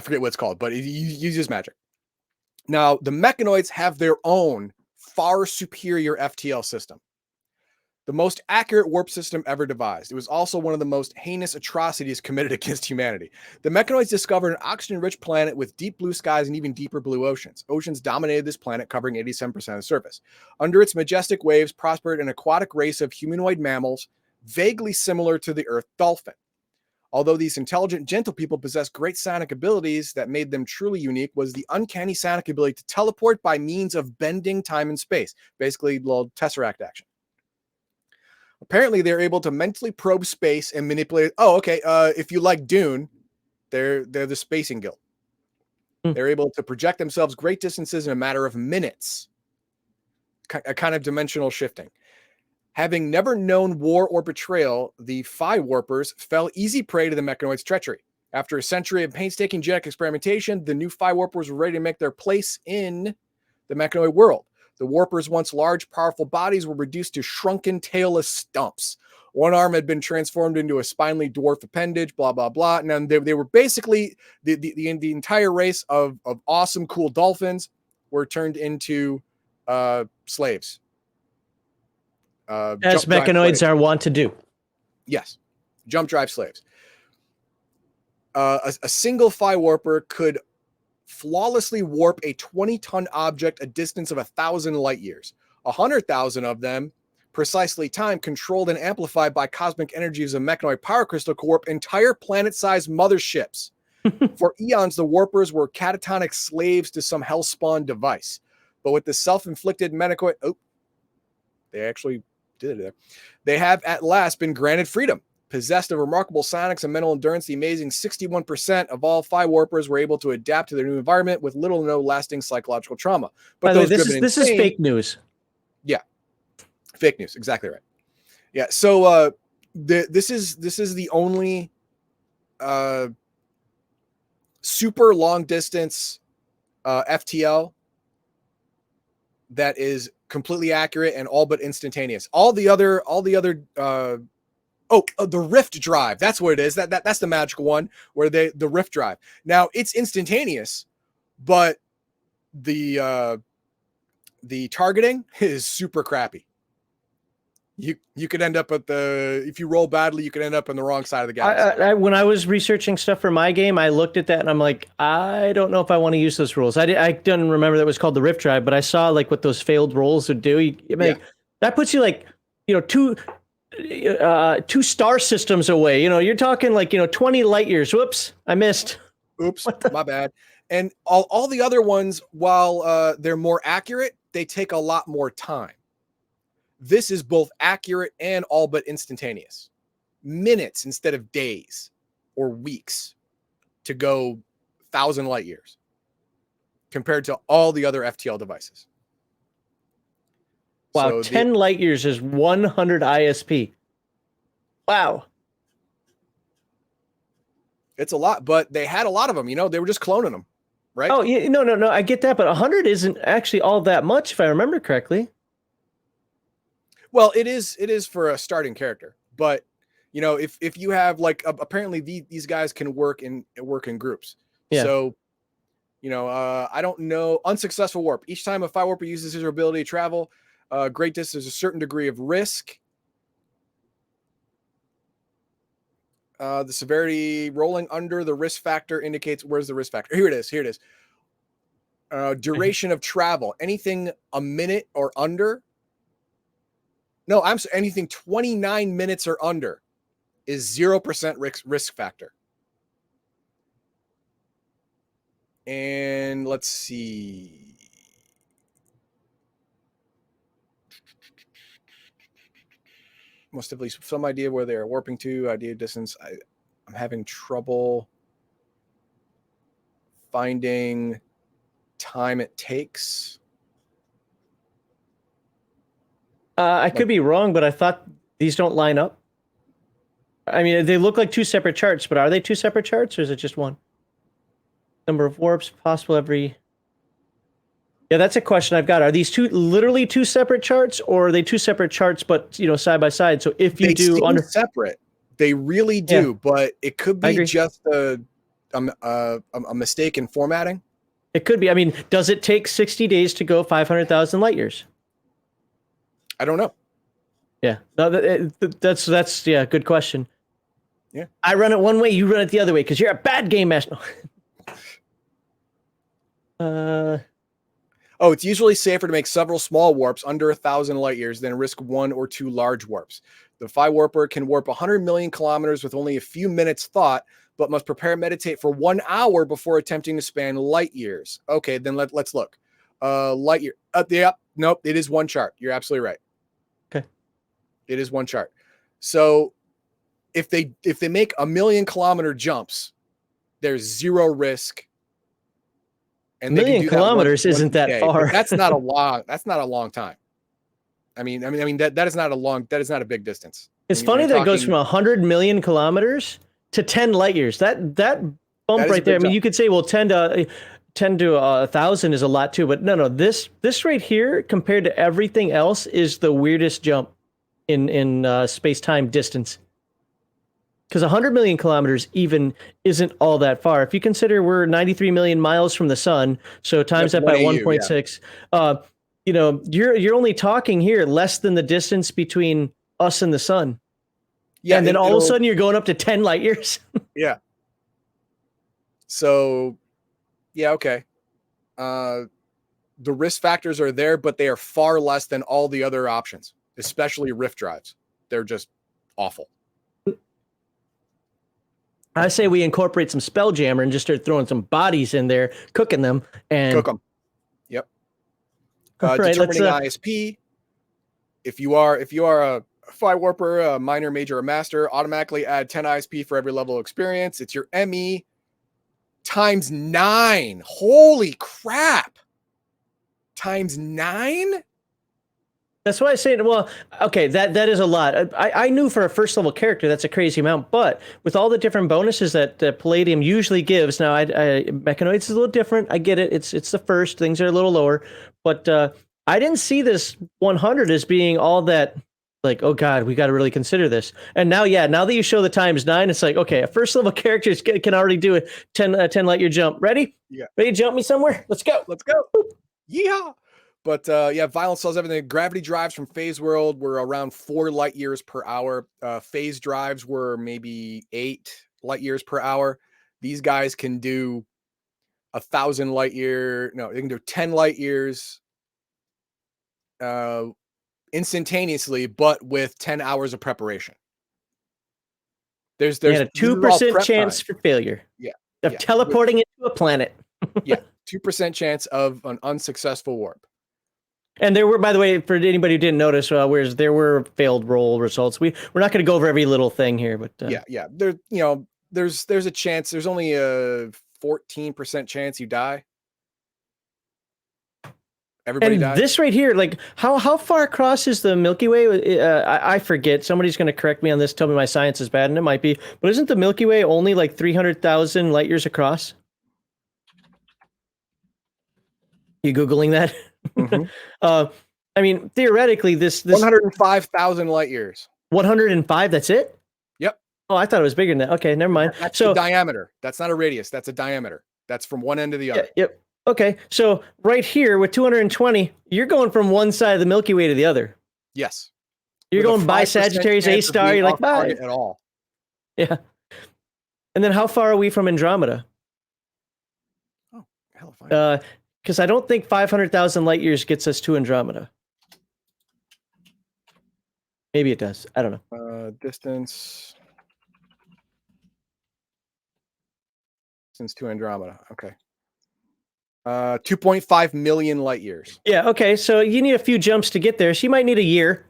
forget what it's called, but it uses magic. Now, the Mechanoids have their own far superior FTL system. the most accurate warp system ever devised. It was also one of the most heinous atrocities committed against humanity. The Mechanoids discovered an oxygen-rich planet with deep blue skies and even deeper blue oceans. Oceans dominated this planet, covering 87% of the surface. Under its majestic waves prospered an aquatic race of humanoid mammals, vaguely similar to the Earth dolphin. Although these intelligent, gentle people possessed great psionic abilities that made them truly unique, was the uncanny psionic ability to teleport by means of bending time and space, basically little Tesseract action. Apparently, they're able to mentally probe space and manipulate it. Oh, okay. If you like Dune, they're the Spacing Guild. They're able to project themselves great distances in a matter of minutes. A kind of dimensional shifting. Having never known war or betrayal, the Phi Warpers fell easy prey to the Mechanoids' treachery. After a century of painstaking genetic experimentation, the new Phi Warpers were ready to make their place in the Mechanoid world. The Warpers' once large, powerful bodies were reduced to shrunken, tailless stumps. One arm had been transformed into a spinely dwarf appendage, blah, blah, blah. And they were basically the entire race of awesome, cool dolphins were turned into slaves. As Mechanoids are wont to do. Yes. Jump drive slaves. A single Phi Warper could flawlessly warp a 20-ton object a distance of 1,000 light years. 100,000 of them, precisely timed, controlled, and amplified by cosmic energies of Mechanoid power crystal, could warp entire planet-sized motherships. For eons, the Warpers were catatonic slaves to some hellspawn device. But with the self-inflicted Mechanoid... Oh, they actually did it there. They have at last been granted freedom. Possessed of remarkable psionics and mental endurance, the amazing 61% of all Phi Warpers were able to adapt to their new environment with little or no lasting psychological trauma. But by the way, this is fake news. Yeah, fake news. Exactly right. Yeah. So this is the only super long distance FTL that is completely accurate and all but instantaneous. All the other the Rift drive. That's what it is. That's the magical one where the Rift drive. Now it's instantaneous, but the targeting is super crappy. You could end up if you roll badly, you could end up on the wrong side of the galaxy. When I was researching stuff for my game, I looked at that and I'm like, I don't know if I want to use those rules. I didn't remember that was called the Rift drive, but I saw like what those failed rolls would do. That puts you like, two star systems away. You're talking like 20 light years. Whoops, I missed. Oops, my bad. And all the other ones, while they're more accurate, they take a lot more time. This is both accurate and all but instantaneous. Minutes instead of days or weeks to go 1,000 light years compared to all the other FTL devices. Wow, so 10 light years is 100 ISP. Wow. It's a lot, but they had a lot of them. They were just cloning them, right? Oh, yeah, no, I get that, but 100 isn't actually all that much, if I remember correctly. Well, it is for a starting character, but if you have apparently these guys can work in groups. Yeah. So, I don't know. Unsuccessful warp. Each time a Phi Warper uses his ability to travel great distance, there's a certain degree of risk. The severity rolling under the risk factor indicates where's the risk factor. Here it is. Duration of travel. Anything a minute or under. No, anything 29 minutes or under is 0% risk factor. And let's see. Must have at least some idea where they're warping to, idea distance. I'm having trouble finding time it takes. I could be wrong, but I thought these don't line up. I mean, they look like two separate charts, but are they two separate charts or is it just one? Number of warps possible every... Yeah, that's a question I've got. Are these literally two separate charts, or are they two separate charts, but side by side? So if you do separate, they really do, but it could be just a mistake in formatting. It could be. I mean, does it take 60 days to go 500,000 light years? I don't know. Yeah. No, that's yeah, good question. Yeah. I run it one way, you run it the other way because you're a bad game master. Oh, it's usually safer to make several small warps under 1,000 light years than risk 1 or 2 large warps. The Phi Warper can warp 100 million kilometers with only a few minutes thought, but must prepare and meditate for 1 hour before attempting to span light years. Okay, then let's look. Light year. Yep. Nope. It is one chart. You're absolutely right. Okay. It is one chart. So if they make 1 million kilometer jumps, there's zero risk. And 1,000,000 kilometers isn't that far. That's not a long time. I mean that is not a big distance. It's funny that it goes from 100 million kilometers to 10 light years. That bump right there. I mean, you could say, well, 10 to 1,000 is a lot too, but no. This right here compared to everything else is the weirdest jump in space-time distance. Because 100 million kilometers even isn't all that far. If you consider we're 93 million miles from the sun, so times that by 1.6, you're only talking here less than the distance between us and the sun. Yeah, and then all of a sudden you're going up to 10 light years. Yeah. So, yeah, okay. The risk factors are there, but they are far less than all the other options, especially rift drives. They're just awful. I say we incorporate some Spelljammer and just start throwing some bodies in there, cooking them, and cook them. Yep. Determining ISP. If you are a Phi Warper, a minor, major, or master, automatically add 10 ISP for every level of experience. It's your ME times 9. Holy crap! Times 9. That's why I say, well, okay, that is a lot. I knew for a first level character that's a crazy amount, but with all the different bonuses that Palladium usually gives, now Mechanoids is a little different. I get it. It's the first, things are a little lower, but I didn't see this 100 as being all that like, oh God, we got to really consider this. And now, now that you show the times 9, it's like, okay, a first level character can already do a 10 light year jump. Ready? Yeah. Ready to jump me somewhere? Let's go. Yeehaw. But Violence solves everything. Gravity drives from Phase World were around 4 light years per hour. Phase drives were maybe 8 light years per hour. These guys can do 1,000 light year. No, they can do 10 light years instantaneously, but with 10 hours of preparation. There's a 2% chance for failure. Yeah. Of teleporting into a planet. Yeah. 2% chance of an unsuccessful warp. And there were, by the way, for anybody who didn't notice, whereas there were failed roll results. We're not going to go over every little thing here, but yeah. There's a chance. There's only a 14% chance you die. Everybody dies. This right here, like how far across is the Milky Way? I forget. Somebody's going to correct me on this. Tell me my science is bad, and it might be. But isn't the Milky Way only like 300,000 light years across? You Googling that? Mm-hmm. I mean, theoretically, this 105,000 light years. 105. That's it. Yep. Oh, I thought it was bigger than that. Okay, never mind. That's the diameter. That's not a radius. That's a diameter. That's from one end to the other. Yep. Okay, so right here with 220, you're going from one side of the Milky Way to the other. Yes. You're going by Sagittarius A star. You're like, bye. At all. Yeah. And then how far are we from Andromeda? Oh, hell if I know. Because I don't think 500,000 light years gets us to Andromeda. Maybe it does. I don't know. Distance to Andromeda. Okay. 2.5 million light years. Yeah. Okay. So you need a few jumps to get there. So you might need a year.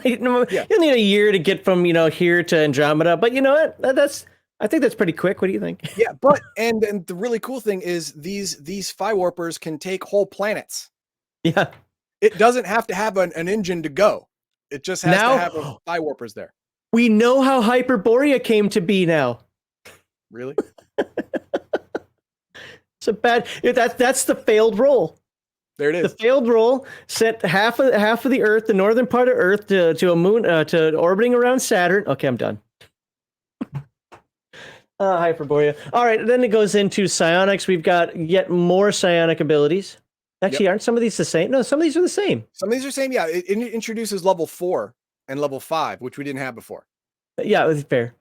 You'll need a year to get from here to Andromeda. But you know what? I think that's pretty quick. What do you think? Yeah, but and the really cool thing is these Phi Warpers can take whole planets. Yeah. It doesn't have to have an engine to go. It just has to have Phi Warpers there. We know how Hyperborea came to be now. Really? It's a bad. That's the failed roll. There it is. The failed roll sent half of the Earth, the northern part of Earth, to a moon, to orbiting around Saturn. Okay, I'm done. Hyperborea. All right, then it goes into psionics. We've got yet more psionic abilities. Actually, aren't some of these the same? No, some of these are the same. Some of these are the same. Yeah, it introduces level 4 and level 5, which we didn't have before. Yeah, it's fair.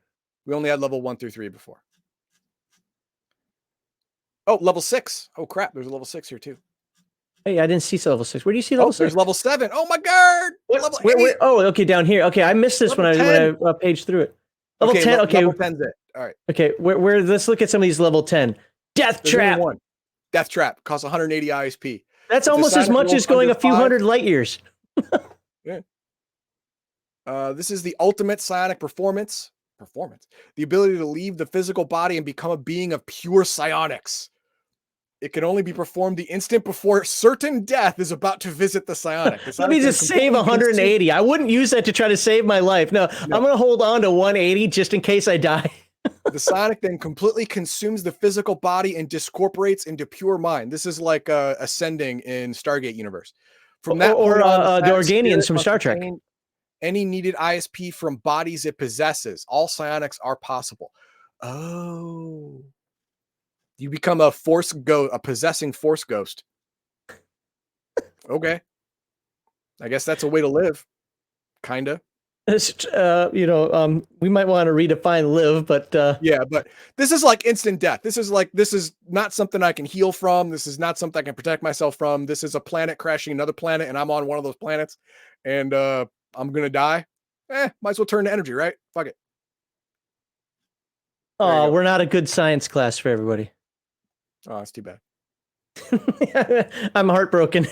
We only had level 1 through 3 before. Oh, level 6. Oh crap, there's a level 6 here too. Hey, I didn't see level 6. Where do you see level 6? There's level 7. Oh my god! Level 8. Where? Oh, okay, down here. Okay, I missed this Level when I paged through it. Level 10. Okay, level 10's it. All right. Okay, where? Let's look at some of these level 10. Death There's Trap. only one. Death Trap costs 180 ISP. That's If the almost as psionic much rolls as going a under few 5 hundred light years. Yeah. This is the ultimate psionic performance. The ability to leave the physical body and become a being of pure psionics. It can only be performed the instant before certain death is about to visit the psionic. Let me just save 180. I wouldn't use that to try to save my life. No, I'm going to hold on to 180 just in case I die. The psionic then completely consumes the physical body and discorporates into pure mind. This is like ascending in Stargate universe. From that or point on, the Organians from Star Trek. Any needed ISP from bodies it possesses. All psionics are possible. Oh. You become a possessing force ghost. Okay. I guess that's a way to live. Kinda. We might want to redefine live, but yeah, but this is like instant death. This is not something I can heal from. This is not something I can protect myself from. This is a planet crashing another planet, and I'm on one of those planets, and I'm gonna die. Might as well turn to energy, right? Fuck it. Oh, we're not a good science class for everybody. Oh, that's too bad. I'm heartbroken.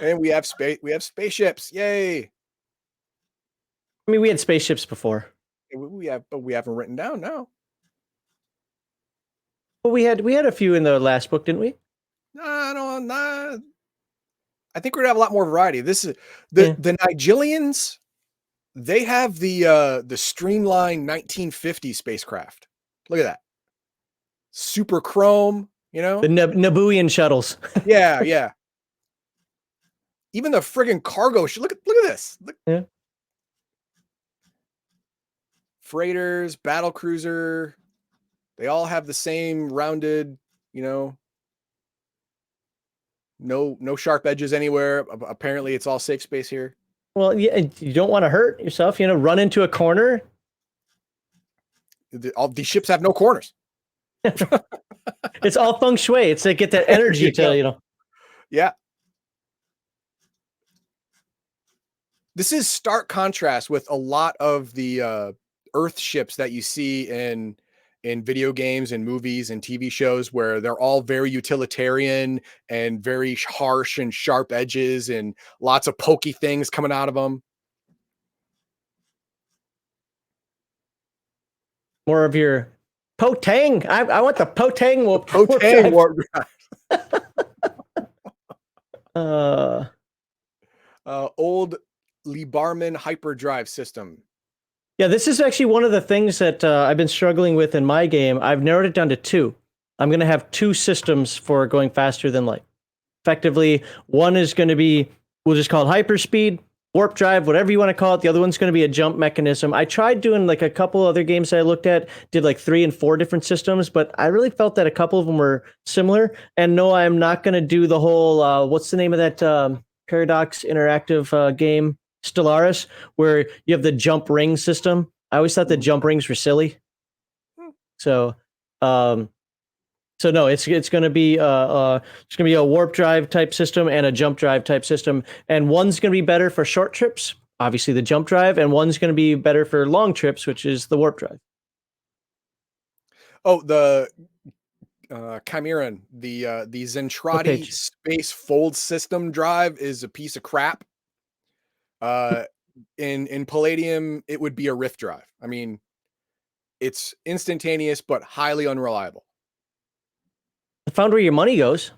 And we have spaceships. Yay. I mean, we had spaceships before. But we haven't written down now. But we had a few in the last book, didn't we? No. I think we're gonna have a lot more variety. This is the Nigelians. They have the streamlined 1950 spacecraft. Look at that. Super chrome, the Nabooian shuttles. yeah. Even the friggin' cargo. Look at this. Look. Yeah. Freighters, battle cruiser. They all have the same rounded, no sharp edges anywhere. Apparently, it's all safe space here. Well, yeah, you don't want to hurt yourself. Run into a corner. All these ships have no corners. It's all feng shui. It's to get that energy to, Yeah. This is stark contrast with a lot of the Earth ships that you see in video games and movies and TV shows, where they're all very utilitarian and very harsh and sharp edges and lots of pokey things coming out of them. More of your Potang. I want the Potang warp drive. Old Lieberman hyperdrive system. Yeah, this is actually one of the things that I've been struggling with in my game. I've narrowed it down to 2. I'm going to have 2 systems for going faster than light. Effectively, one is going to be, we'll just call it hyperspeed, warp drive, whatever you want to call it. The other one's going to be a jump mechanism. I tried doing like a couple other games that I looked at, did like 3 and 4 different systems, but I really felt that a couple of them were similar. And no, I'm not going to do the whole, what's the name of that Paradox interactive game? Stellaris, where you have the jump ring system. I always thought the jump rings were silly. So no, it's going to be a warp drive type system and a jump drive type system, and one's going to be better for short trips, obviously the jump drive, and one's going to be better for long trips, which is the warp drive. Oh, the Chimeran, the Zentradi space fold system drive is a piece of crap. In Palladium, it would be a rift drive. I mean, it's instantaneous but highly unreliable. I found where your money goes.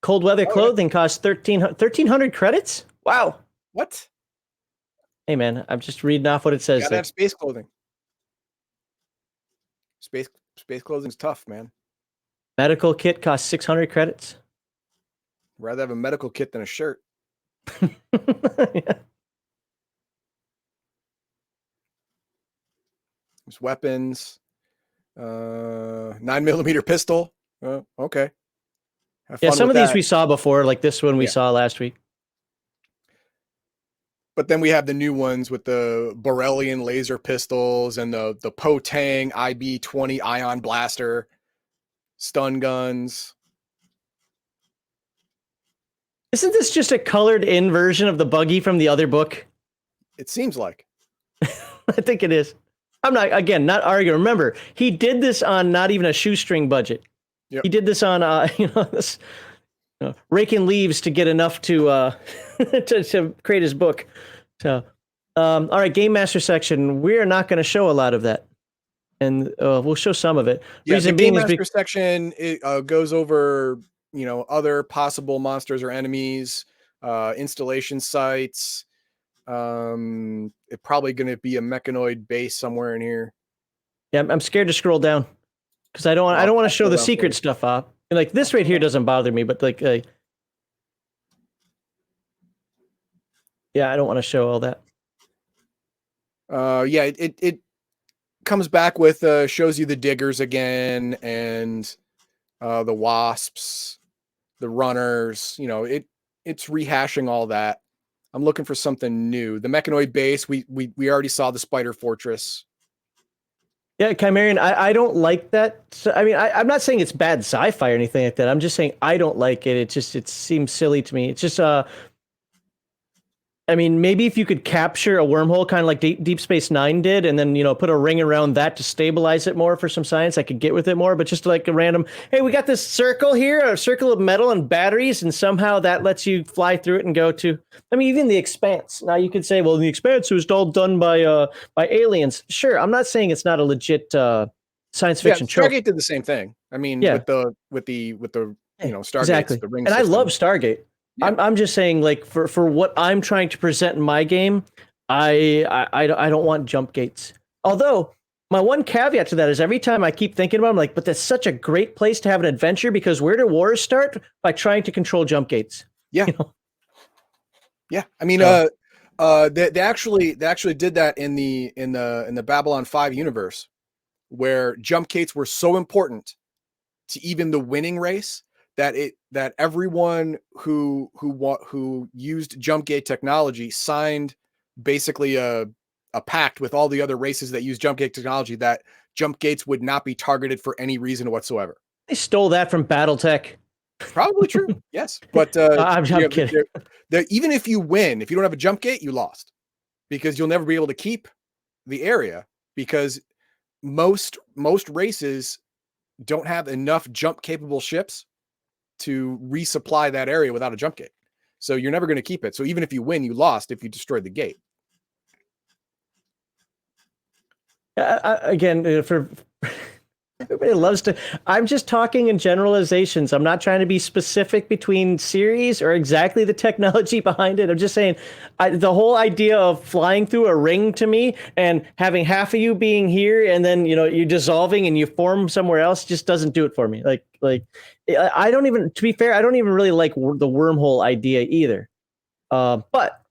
Cold weather clothing costs 1,300 credits. Wow. What? Hey man, I'm just reading off what it says. You gotta have space clothing. Space clothing's tough, man. Medical kit costs 600 credits. I'd rather have a medical kit than a shirt. Yeah. There's weapons. 9mm pistol. Okay. Yeah, some of these we saw before, like this one we saw last week. But then we have the new ones with the Borrelian laser pistols and the Potang IB-20 ion blaster, stun guns. Isn't this just a colored in version of the buggy from the other book? It seems like. I think it is. I'm not arguing. Remember, he did this on not even a shoestring budget. Yep. He did this on, this, raking leaves to get enough to to create his book. So, all right, Game Master section. We are not going to show a lot of that, and we'll show some of it. Yeah, Reason the Game being Master section it goes over other possible monsters or enemies, installation sites. It's probably going to be a mechanoid base somewhere in here. Yeah, I'm scared to scroll down because I don't want to show the secret stuff off. And like this right here doesn't bother me, but like yeah, I don't want to show all that. Yeah, it comes back with shows you the diggers again and the wasps, the runners. It's rehashing all that. I'm looking for something new. The mechanoid base, we already saw the spider fortress. Yeah, Chimerian, I don't like that. So, I mean, I'm not saying it's bad sci-fi or anything like that. I'm just saying I don't like it. It seems silly to me. It's just I mean, maybe if you could capture a wormhole, kind of like Deep Space Nine did, and then put a ring around that to stabilize it more for some science, I could get with it more. But just like a random, hey, we got this circle here, a circle of metal and batteries, and somehow that lets you fly through it and go to. I mean, even the Expanse. Now you could say, well, the Expanse was all done by aliens. Sure, I'm not saying it's not a legit science fiction trope. Stargate did the same thing. I mean, with the Stargate, exactly. the ring and system. I love Stargate. Yeah. I'm just saying, like, for what I'm trying to present in my game, I don't want jump gates. Although my one caveat to that is every time I keep thinking about it, I'm like, but that's such a great place to have an adventure because where do wars start? By trying to control jump gates. Yeah. Yeah. I mean, they actually did that in the Babylon 5 universe, where jump gates were so important to even the winning race that everyone who used jump gate technology signed basically a pact with all the other races that use jump gate technology that jump gates would not be targeted for any reason whatsoever. They stole that from BattleTech. Probably true. Yes, but I'm kidding. Even if you win, if you don't have a jump gate, you lost, because you'll never be able to keep the area because most races don't have enough jump capable ships to resupply that area without a jump gate. So you're never going to keep it. So even if you win, you lost if you destroyed the gate. Again, for everybody loves to. I'm just talking in generalizations. I'm not trying to be specific between series or exactly the technology behind it. I'm just saying the whole idea of flying through a ring to me and having half of you being here and then you're dissolving and you form somewhere else just doesn't do it for me. Like I don't even, to be fair, I don't even really like the wormhole idea either. But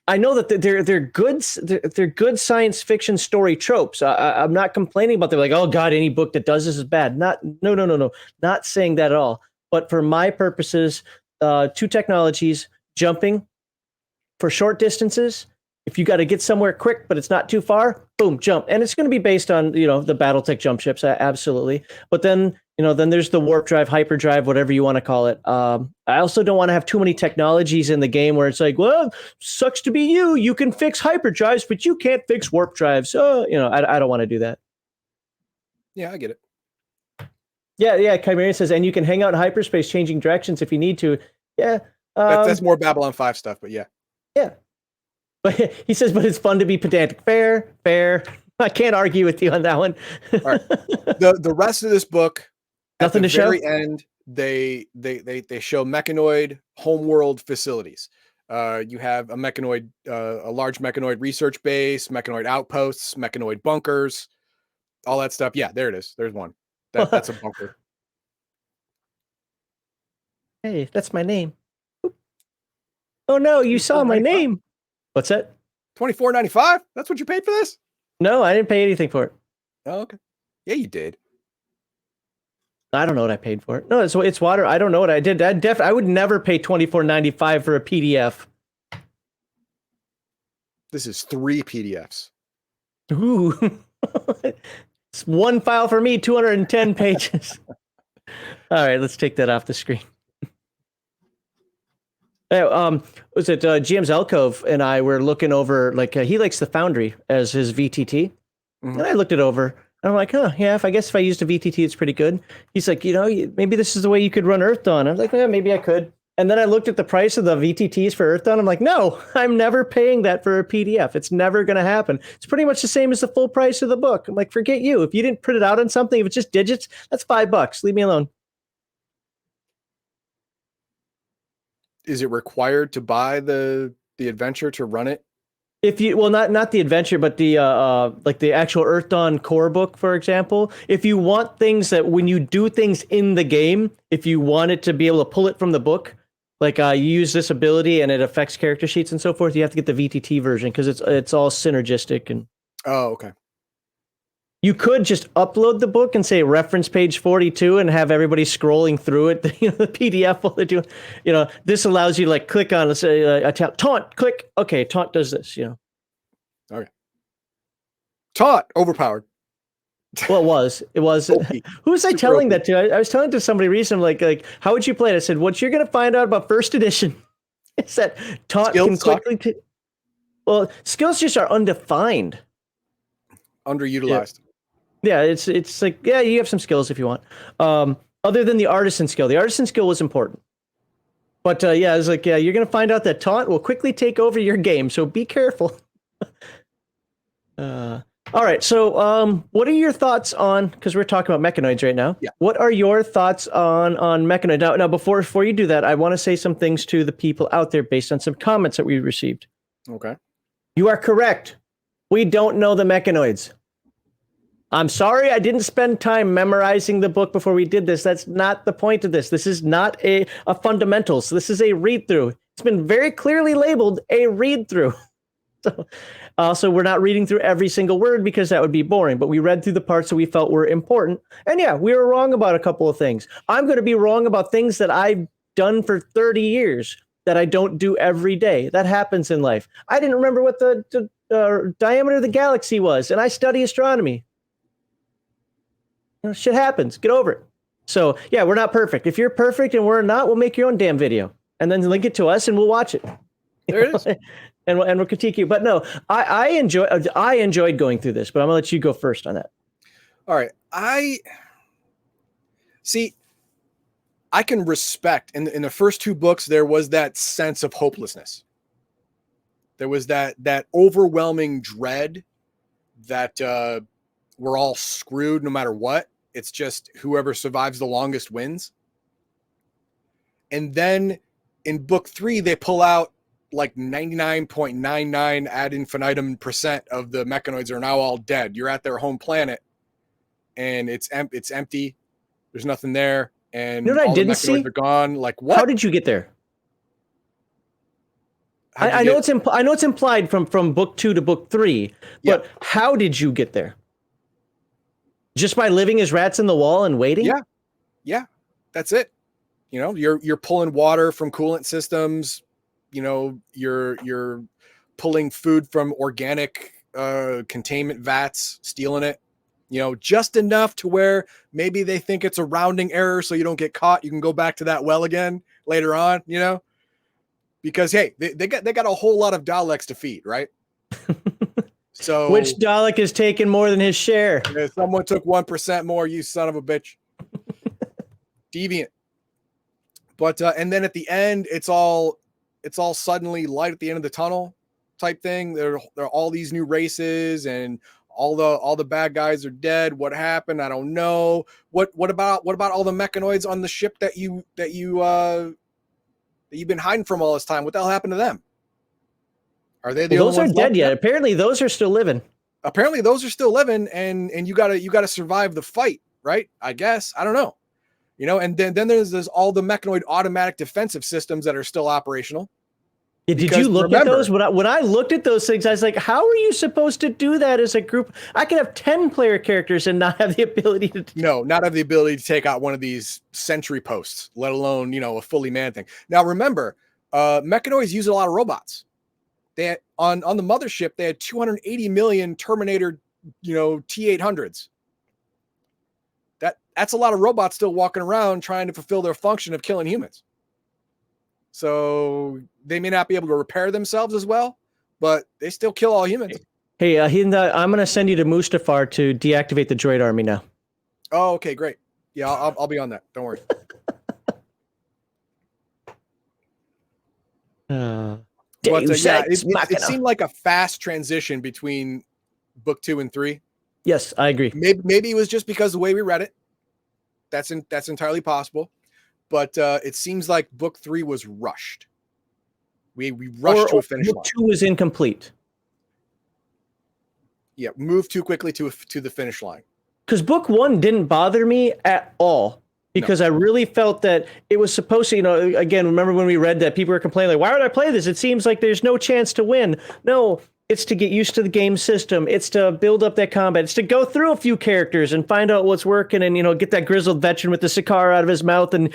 I know that they're good science fiction story tropes. I'm not complaining about them. Like, oh God, any book that does this is bad. No. Not saying that at all. But for my purposes, two technologies: jumping for short distances. If you got to get somewhere quick, but it's not too far, boom, jump. And it's going to be based on the BattleTech jump ships, absolutely. But then then there's the warp drive, hyperdrive, whatever you want to call it. I also don't want to have too many technologies in the game where it's like, well, sucks to be you. You can fix hyperdrives, but you can't fix warp drives. So, I don't want to do that. Yeah, I get it. Yeah. Chimerian says, and you can hang out in hyperspace, changing directions if you need to. Yeah. That's more Babylon 5 stuff, but yeah. Yeah. But he says, but it's fun to be pedantic. Fair. I can't argue with you on that one. All right. The rest of this book, nothing to show. At the very end, they show Mechanoid Homeworld facilities. You have a Mechanoid, a large Mechanoid research base, Mechanoid outposts, Mechanoid bunkers, all that stuff. Yeah, there it is. There's one. That's a bunker. Hey, that's my name. Oh no, you saw my name. What's that? $24.95? That's what you paid for this? No, I didn't pay anything for it. Oh, okay. Yeah, you did. I don't know what I paid for it. No, it's water. I don't know what I did. I would never pay $24.95 for a PDF. This is 3 PDFs. Ooh. It's one file for me, 210 pages. All right, let's take that off the screen. Was it GM's Elkove and I were looking over, like, he likes the Foundry as his VTT. And I looked it over. And I'm like, yeah, I guess if I used a VTT, it's pretty good. He's like, maybe this is the way you could run Earth Dawn. I was like, yeah, maybe I could. And then I looked at the price of the VTTs for Earth Dawn. I'm like, no, I'm never paying that for a PDF. It's never going to happen. It's pretty much the same as the full price of the book. I'm like, forget you. If you didn't print it out on something, if it's just digits, that's $5. Leave me alone. Is it required to buy the adventure to run it? If you, well, not the adventure, but the like the actual Earth Dawn core book, for example. If you want things that when you do things in the game, if you want it to be able to pull it from the book, like you use this ability and it affects character sheets and so forth, you have to get the VTT version because it's all synergistic. And okay. You could just upload the book and say reference page 42 and have everybody scrolling through it, the PDF while they're doing, this allows you to like click on, let's say, a taunt, click. Okay, taunt does this, Okay. Taunt, overpowered. Well, it was. Who was I telling that to? I was telling to somebody recently, like, how would you play it? I said, what you're going to find out about first edition is that taunt can quickly, well, skills just are undefined. Underutilized. Yeah, it's like, yeah, you have some skills if you want. Other than the artisan skill. The artisan skill was important. But yeah, it's like, yeah, you're going to find out that taunt will quickly take over your game, so be careful. All right, so what are your thoughts on, because we're talking about mechanoids right now. Yeah. What are your thoughts on mechanoid? Now before you do that, I want to say some things to the people out there based on some comments that we received. Okay. You are correct. We don't know the mechanoids. I'm sorry I didn't spend time memorizing the book before we did this. That's not the point of this. This is not a fundamentals. This is a read-through. It's been very clearly labeled a read-through. So we're not reading through every single word because that would be boring, but we read through the parts that we felt were important. And yeah, we were wrong about a couple of things. I'm going to be wrong about things that I've done for 30 years that I don't do every day. That happens in life. I didn't remember what the diameter of the galaxy was, and I study astronomy. Shit happens. Get over it. So yeah, we're not perfect. If you're perfect and we're not, we'll make your own damn video and then link it to us and we'll watch it. There it is. and we'll critique you. But no, I enjoyed going through this, but I'm gonna let you go first on that. All right. I can respect in the first 2 books, there was that sense of hopelessness. There was that overwhelming dread that we're all screwed no matter what. It's just whoever survives the longest wins. And then in book 3, they pull out like 99.99 ad infinitum % of the mechanoids are now all dead. You're at their home planet and it's empty. There's nothing there. And what all I didn't the mechanoids see? are gone. Like, what? How did you get there? I know it's implied from book 2 to book 3, but how did you get there? Just by living as rats in the wall and waiting? Yeah, that's it. You're pulling water from coolant systems. You're pulling food from organic containment vats, stealing it. Just enough to where maybe they think it's a rounding error, so you don't get caught. You can go back to that well again later on. Because hey, they got a whole lot of Daleks to feed, right? So which Dalek is taking more than his share? Someone took 1% more, you son of a bitch. Deviant. But and then at the end, it's all suddenly light at the end of the tunnel type thing. There are all these new races and all the bad guys are dead. What happened? I don't know. What about all the mechanoids on the ship that you've been hiding from all this time? What the hell happened to them? Are they the only ones those aren't dead yet? Now? Apparently, those are still living. Apparently, those are still living, and you gotta survive the fight, right? I guess I don't know, And then there's all the mechanoid automatic defensive systems that are still operational. Yeah, did you look at those? When I looked at those things, I was like, how are you supposed to do that as a group? I can have 10 player characters and not have the ability to. No, not have the ability to take out one of these sentry posts, let alone a fully manned thing. Now remember, mechanoids use a lot of robots. They had, on the mothership, they had 280 million Terminator, T-800s. That's a lot of robots still walking around trying to fulfill their function of killing humans. So they may not be able to repair themselves as well, but they still kill all humans. Hey, I'm going to send you to Mustafar to deactivate the droid army now. Oh, okay, great. Yeah, I'll be on that. Don't worry. It seemed like a fast transition between book 2 and 3. Yes, I agree. Maybe it was just because the way we read it. That's entirely possible. But it seems like book 3 was rushed. We rushed to a finish line. Book 2 was incomplete. Yeah, moved too quickly to the finish line. Because book 1 didn't bother me at all. Because I really felt that it was supposed to, again, remember when we read that people were complaining, like, why would I play this? It seems like there's no chance to win. No, it's to get used to the game system. It's to build up that combat. It's to go through a few characters and find out what's working and, get that grizzled veteran with the cigar out of his mouth and,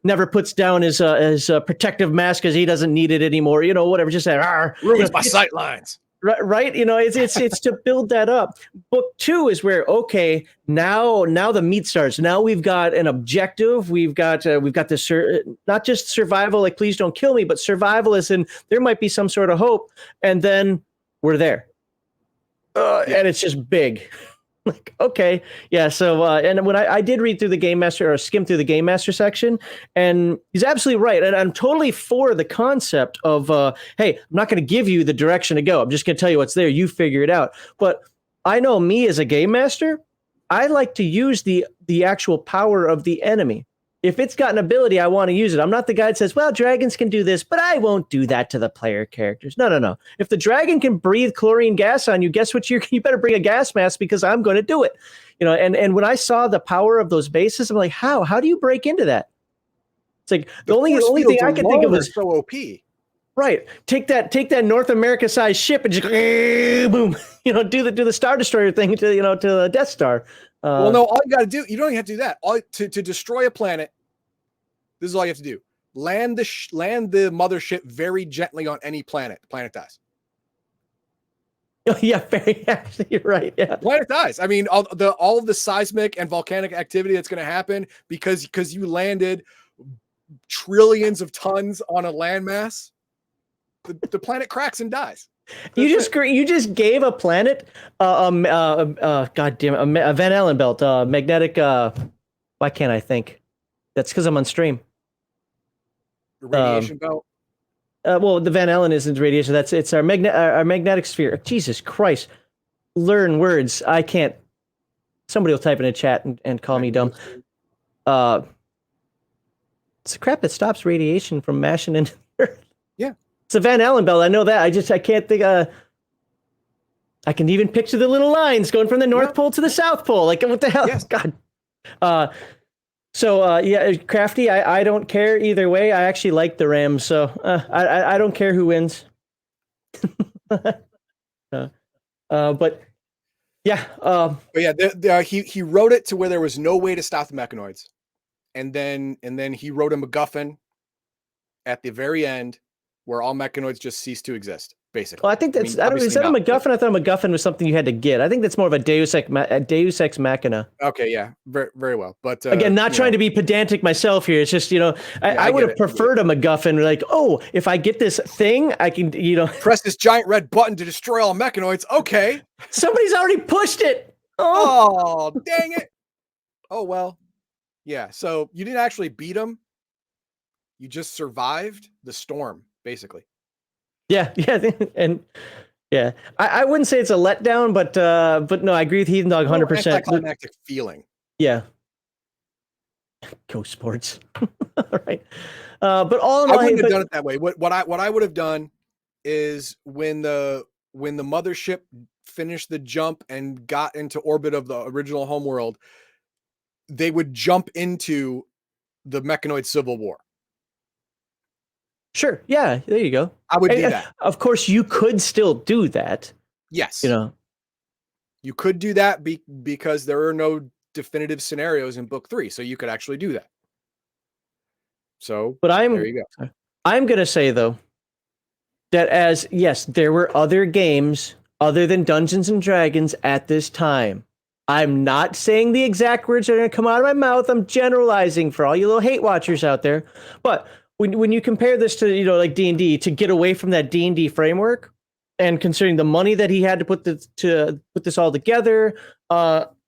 never puts down his protective mask because he doesn't need it anymore. Whatever, just that. Ruins my sight lines. Right, it's to build that up. Book 2 is where now the meat starts. Now we've got an objective. We've got this not just survival, like please don't kill me, but survival as in there might be some sort of hope, and then we're there, and it's just big. Like, okay, yeah. So, and when I did read through the Game Master or skim through the Game Master section, and he's absolutely right. And I'm totally for the concept of, hey, I'm not going to give you the direction to go. I'm just going to tell you what's there. You figure it out. But I know me as a Game Master, I like to use the actual power of the enemy. If it's got an ability, I want to use it. I'm not the guy that says, well, dragons can do this, but I won't do that to the player characters. No. If the dragon can breathe chlorine gas on you, guess what? You better bring a gas mask because I'm going to do it. And when I saw the power of those bases, I'm like, how do you break into that? It's like the only thing I could think of was so OP. Right. Take that North America sized ship and just boom, do the Star Destroyer thing to the Death Star. Well, no, all you got to do, you don't even have to do that. To destroy a planet, this is all you have to do. Land the mothership very gently on any planet. The planet dies. Oh, yeah, actually, you're right. Yeah, the planet dies. I mean, all of the seismic and volcanic activity that's going to happen because you landed trillions of tons on a landmass, the planet cracks and dies. You just gave a planet God damn it, a Van Allen belt, magnetic. Why can't I think? That's because I'm on stream. Radiation belt. Well, the Van Allen isn't radiation. It's our magnetic sphere. Jesus Christ! Learn words. I can't. Somebody will type in a chat and call me dumb. It's the crap that stops radiation from mashing into the Earth. Yeah. It's a Van Allen belt. I know that. I can't think. I can even picture the little lines going from the North Pole to the South Pole. Like, what the hell? Yes. God. So Crafty. I don't care either way. I actually like the Rams, so I don't care who wins. But yeah. But yeah, he wrote it to where there was no way to stop the Mechanoids, and then he wrote a MacGuffin at the very end, where all Mechanoids just cease to exist, basically. Well, I think that's. Is that a MacGuffin? I thought a MacGuffin was something you had to get. I think that's more of a Deus Ex Machina. Okay, yeah, very, very well. But again, not trying to be pedantic myself here. It's just I would have preferred a MacGuffin. Like, oh, if I get this thing, I can press this giant red button to destroy all Mechanoids. Okay, somebody's already pushed it. Oh, dang it! Oh well, yeah. So you didn't actually beat them. You just survived the storm, basically. Yeah, and yeah, I wouldn't say it's a letdown, but no, I agree with Heathen Dog 100%. Anticlimactic feeling. Yeah. Go Sports. All right. But all in all, I wouldn't have done it that way. What I would have done is when the mothership finished the jump and got into orbit of the original Homeworld, they would jump into the Mechanoid Civil War. Sure. Yeah. There you go. I would do that. Of course, you could still do that. Yes. You could do that because there are no definitive scenarios in book 3, so you could actually do that. So, but there you go. I'm going to say though, that as yes, there were other games other than Dungeons and Dragons at this time. I'm not saying the exact words that are going to come out of my mouth. I'm generalizing for all you little hate watchers out there. But when you compare this to like D&D, to get away from that D&D framework, and considering the money that he had to put this all together,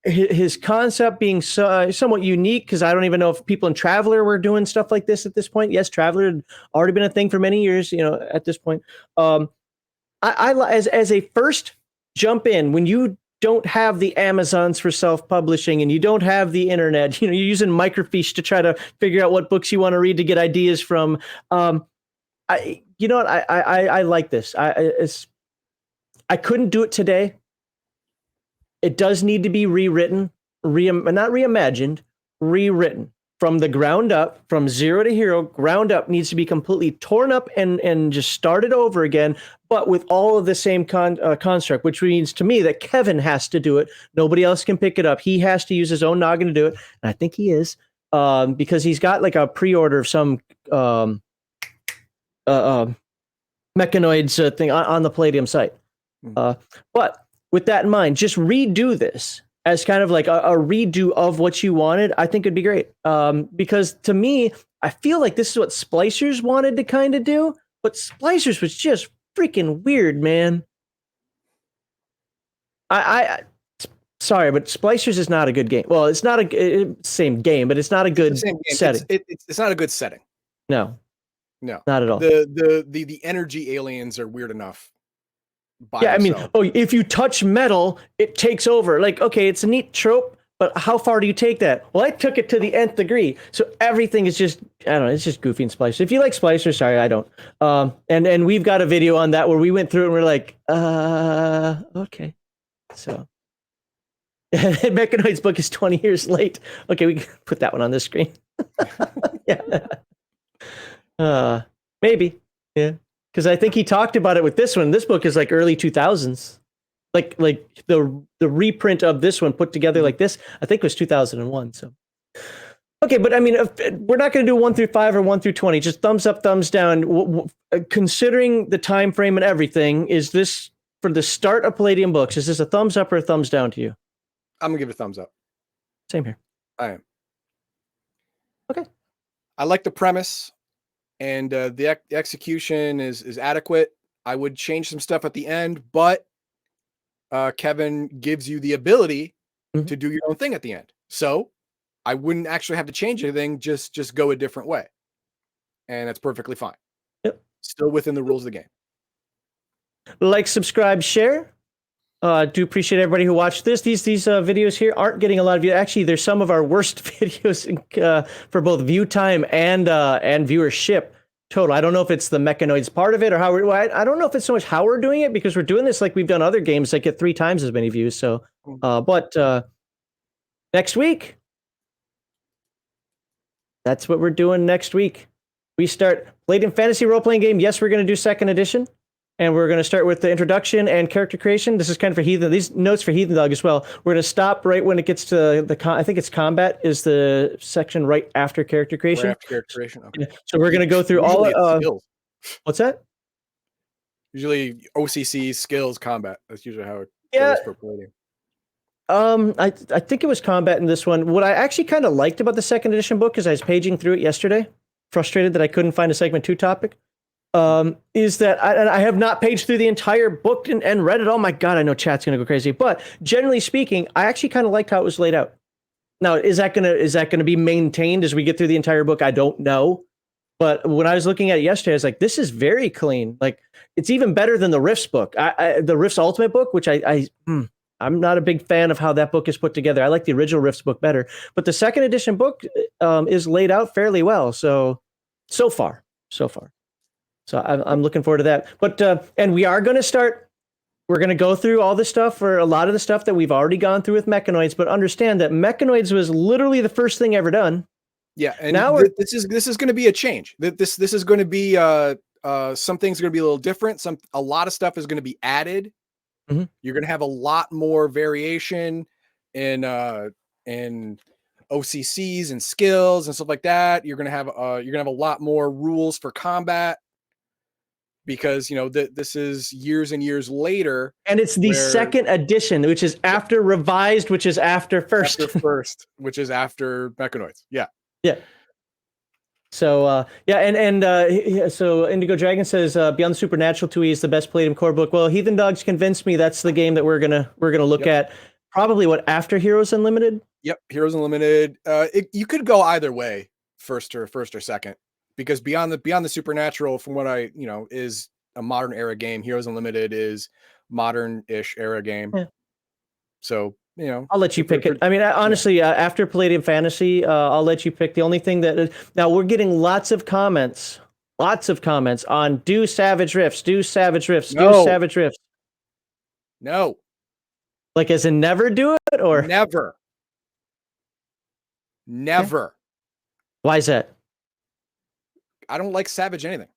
his concept being somewhat unique, because I don't even know if people in Traveler were doing stuff like this at this point. Yes, Traveler had already been a thing for many years, at this point. As a first jump in, when you don't have the Amazons for self-publishing and you don't have the internet, you're using microfiche to try to figure out what books you want to read to get ideas from. I like this. I couldn't do it today. It does need to be rewritten, not reimagined, rewritten from the ground up, from zero to hero. Ground up needs to be completely torn up and just started over again, but with all of the same construct, which means to me that Kevin has to do it. Nobody else can pick it up. He has to use his own noggin to do it, and I think he is, because he's got like a pre-order of some Mechanoids thing on the Palladium site. But with that in mind, just redo this as kind of like a redo of what you wanted. I think it'd be great. Because to me, I feel like this is what Splicers wanted to kind of do, but Splicers was just freaking weird, man. I sorry, but Splicers is not a good game. Well, it's not a same game, but it's not a good setting. It's not a good setting. No, not at all. The energy aliens are weird enough. Yeah, themselves. I mean, if you touch metal, it takes over. Like, okay, it's a neat trope, but how far do you take that? Well, I took it to the nth degree. So everything is just, I don't know, it's just goofy and Splicers. If you like Splicers, sorry, I don't. And we've got a video on that where we went through it and we're like, okay. So Mechanoid's book is 20 years late. Okay, we can put that one on the screen. Yeah. Maybe. Yeah. Because I think he talked about it with this one. This book is like early 2000s. Like the reprint of this one put together like this, I think was 2001. So, okay, but I mean, we're not going to do 1 through 5 or 1 through 20. Just thumbs up, thumbs down. Considering the time frame and everything, is this for the start of Palladium books? Is this a thumbs up or a thumbs down to you? I'm gonna give it a thumbs up. Same here. I am. Okay. I like the premise. And the execution is adequate. I would change some stuff at the end, but Kevin gives you the ability to do your own thing at the end. So I wouldn't actually have to change anything, just go a different way. And that's perfectly fine. Yep. Still within the rules of the game. Like, subscribe, share. Do appreciate everybody who watched this. These videos here aren't getting a lot of views. Actually, they're some of our worst videos for both view time and viewership total. I don't know if it's the Mechanoids part of it or how I don't know if it's so much how we're doing it, because we're doing this like we've done other games that get 3 times as many views. So, but next week, that's what we're doing next week. We start Palladium Fantasy role-playing game. Yes, we're going to do 2nd edition. And we're going to start with the introduction and character creation. This is kind of for Heathen. These notes for Heathen Dog as well. We're going to stop right when it gets to I think it's combat is the section right after character creation. Right after character creation. Okay. So we're going to go through Usually all. skills. What's that? Usually OCC skills combat. That's usually how it goes for Palladium. I think it was combat in this one. What I actually kind of liked about the 2nd edition book, is I was paging through it yesterday, frustrated that I couldn't find a segment 2 topic. Is that I have not paged through the entire book and read it. Oh my God, I know chat's going to go crazy. But generally speaking, I actually kind of liked how it was laid out. Now, is that gonna be maintained as we get through the entire book? I don't know. But when I was looking at it yesterday, I was like, this is very clean. Like, it's even better than the Rifts book. The Rifts Ultimate book, which I'm not a big fan of how that book is put together. I like the original Rifts book better. But the 2nd edition book is laid out fairly well. So far. So I'm looking forward to that. But and we are going to start. We're going to go through all the stuff, or a lot of the stuff that we've already gone through with Mechanoids. But understand that Mechanoids was literally the first thing ever done. Yeah, and now this is going to be a change. This is going to be some things are going to be a little different. A lot of stuff is going to be added. Mm-hmm. You're going to have a lot more variation in OCCs and skills and stuff like that. You're going to have a lot more rules for combat. because this is years and years later, and it's the second edition, which is after revised, which is after first. After first, which is after Mechanoids. Yeah. So so Indigo Dragon says Beyond the Supernatural 2E is the best Palladium core book. Well, Heathen Dogs convinced me that's the game that we're gonna look at. Probably after Heroes Unlimited. Yep, Heroes Unlimited. You could go either way, first or second, because Beyond the Supernatural, from what I is a modern era game. Heroes Unlimited is modern-ish era game. Yeah. So I'll let you pick it. I mean, honestly, after Palladium Fantasy, I'll let you pick. The only thing that now we're getting lots of comments on do Savage Rifts, do Savage Rifts, do Savage Rifts. No. Like as in never do it, or never. Why is that? I don't like Savage anything.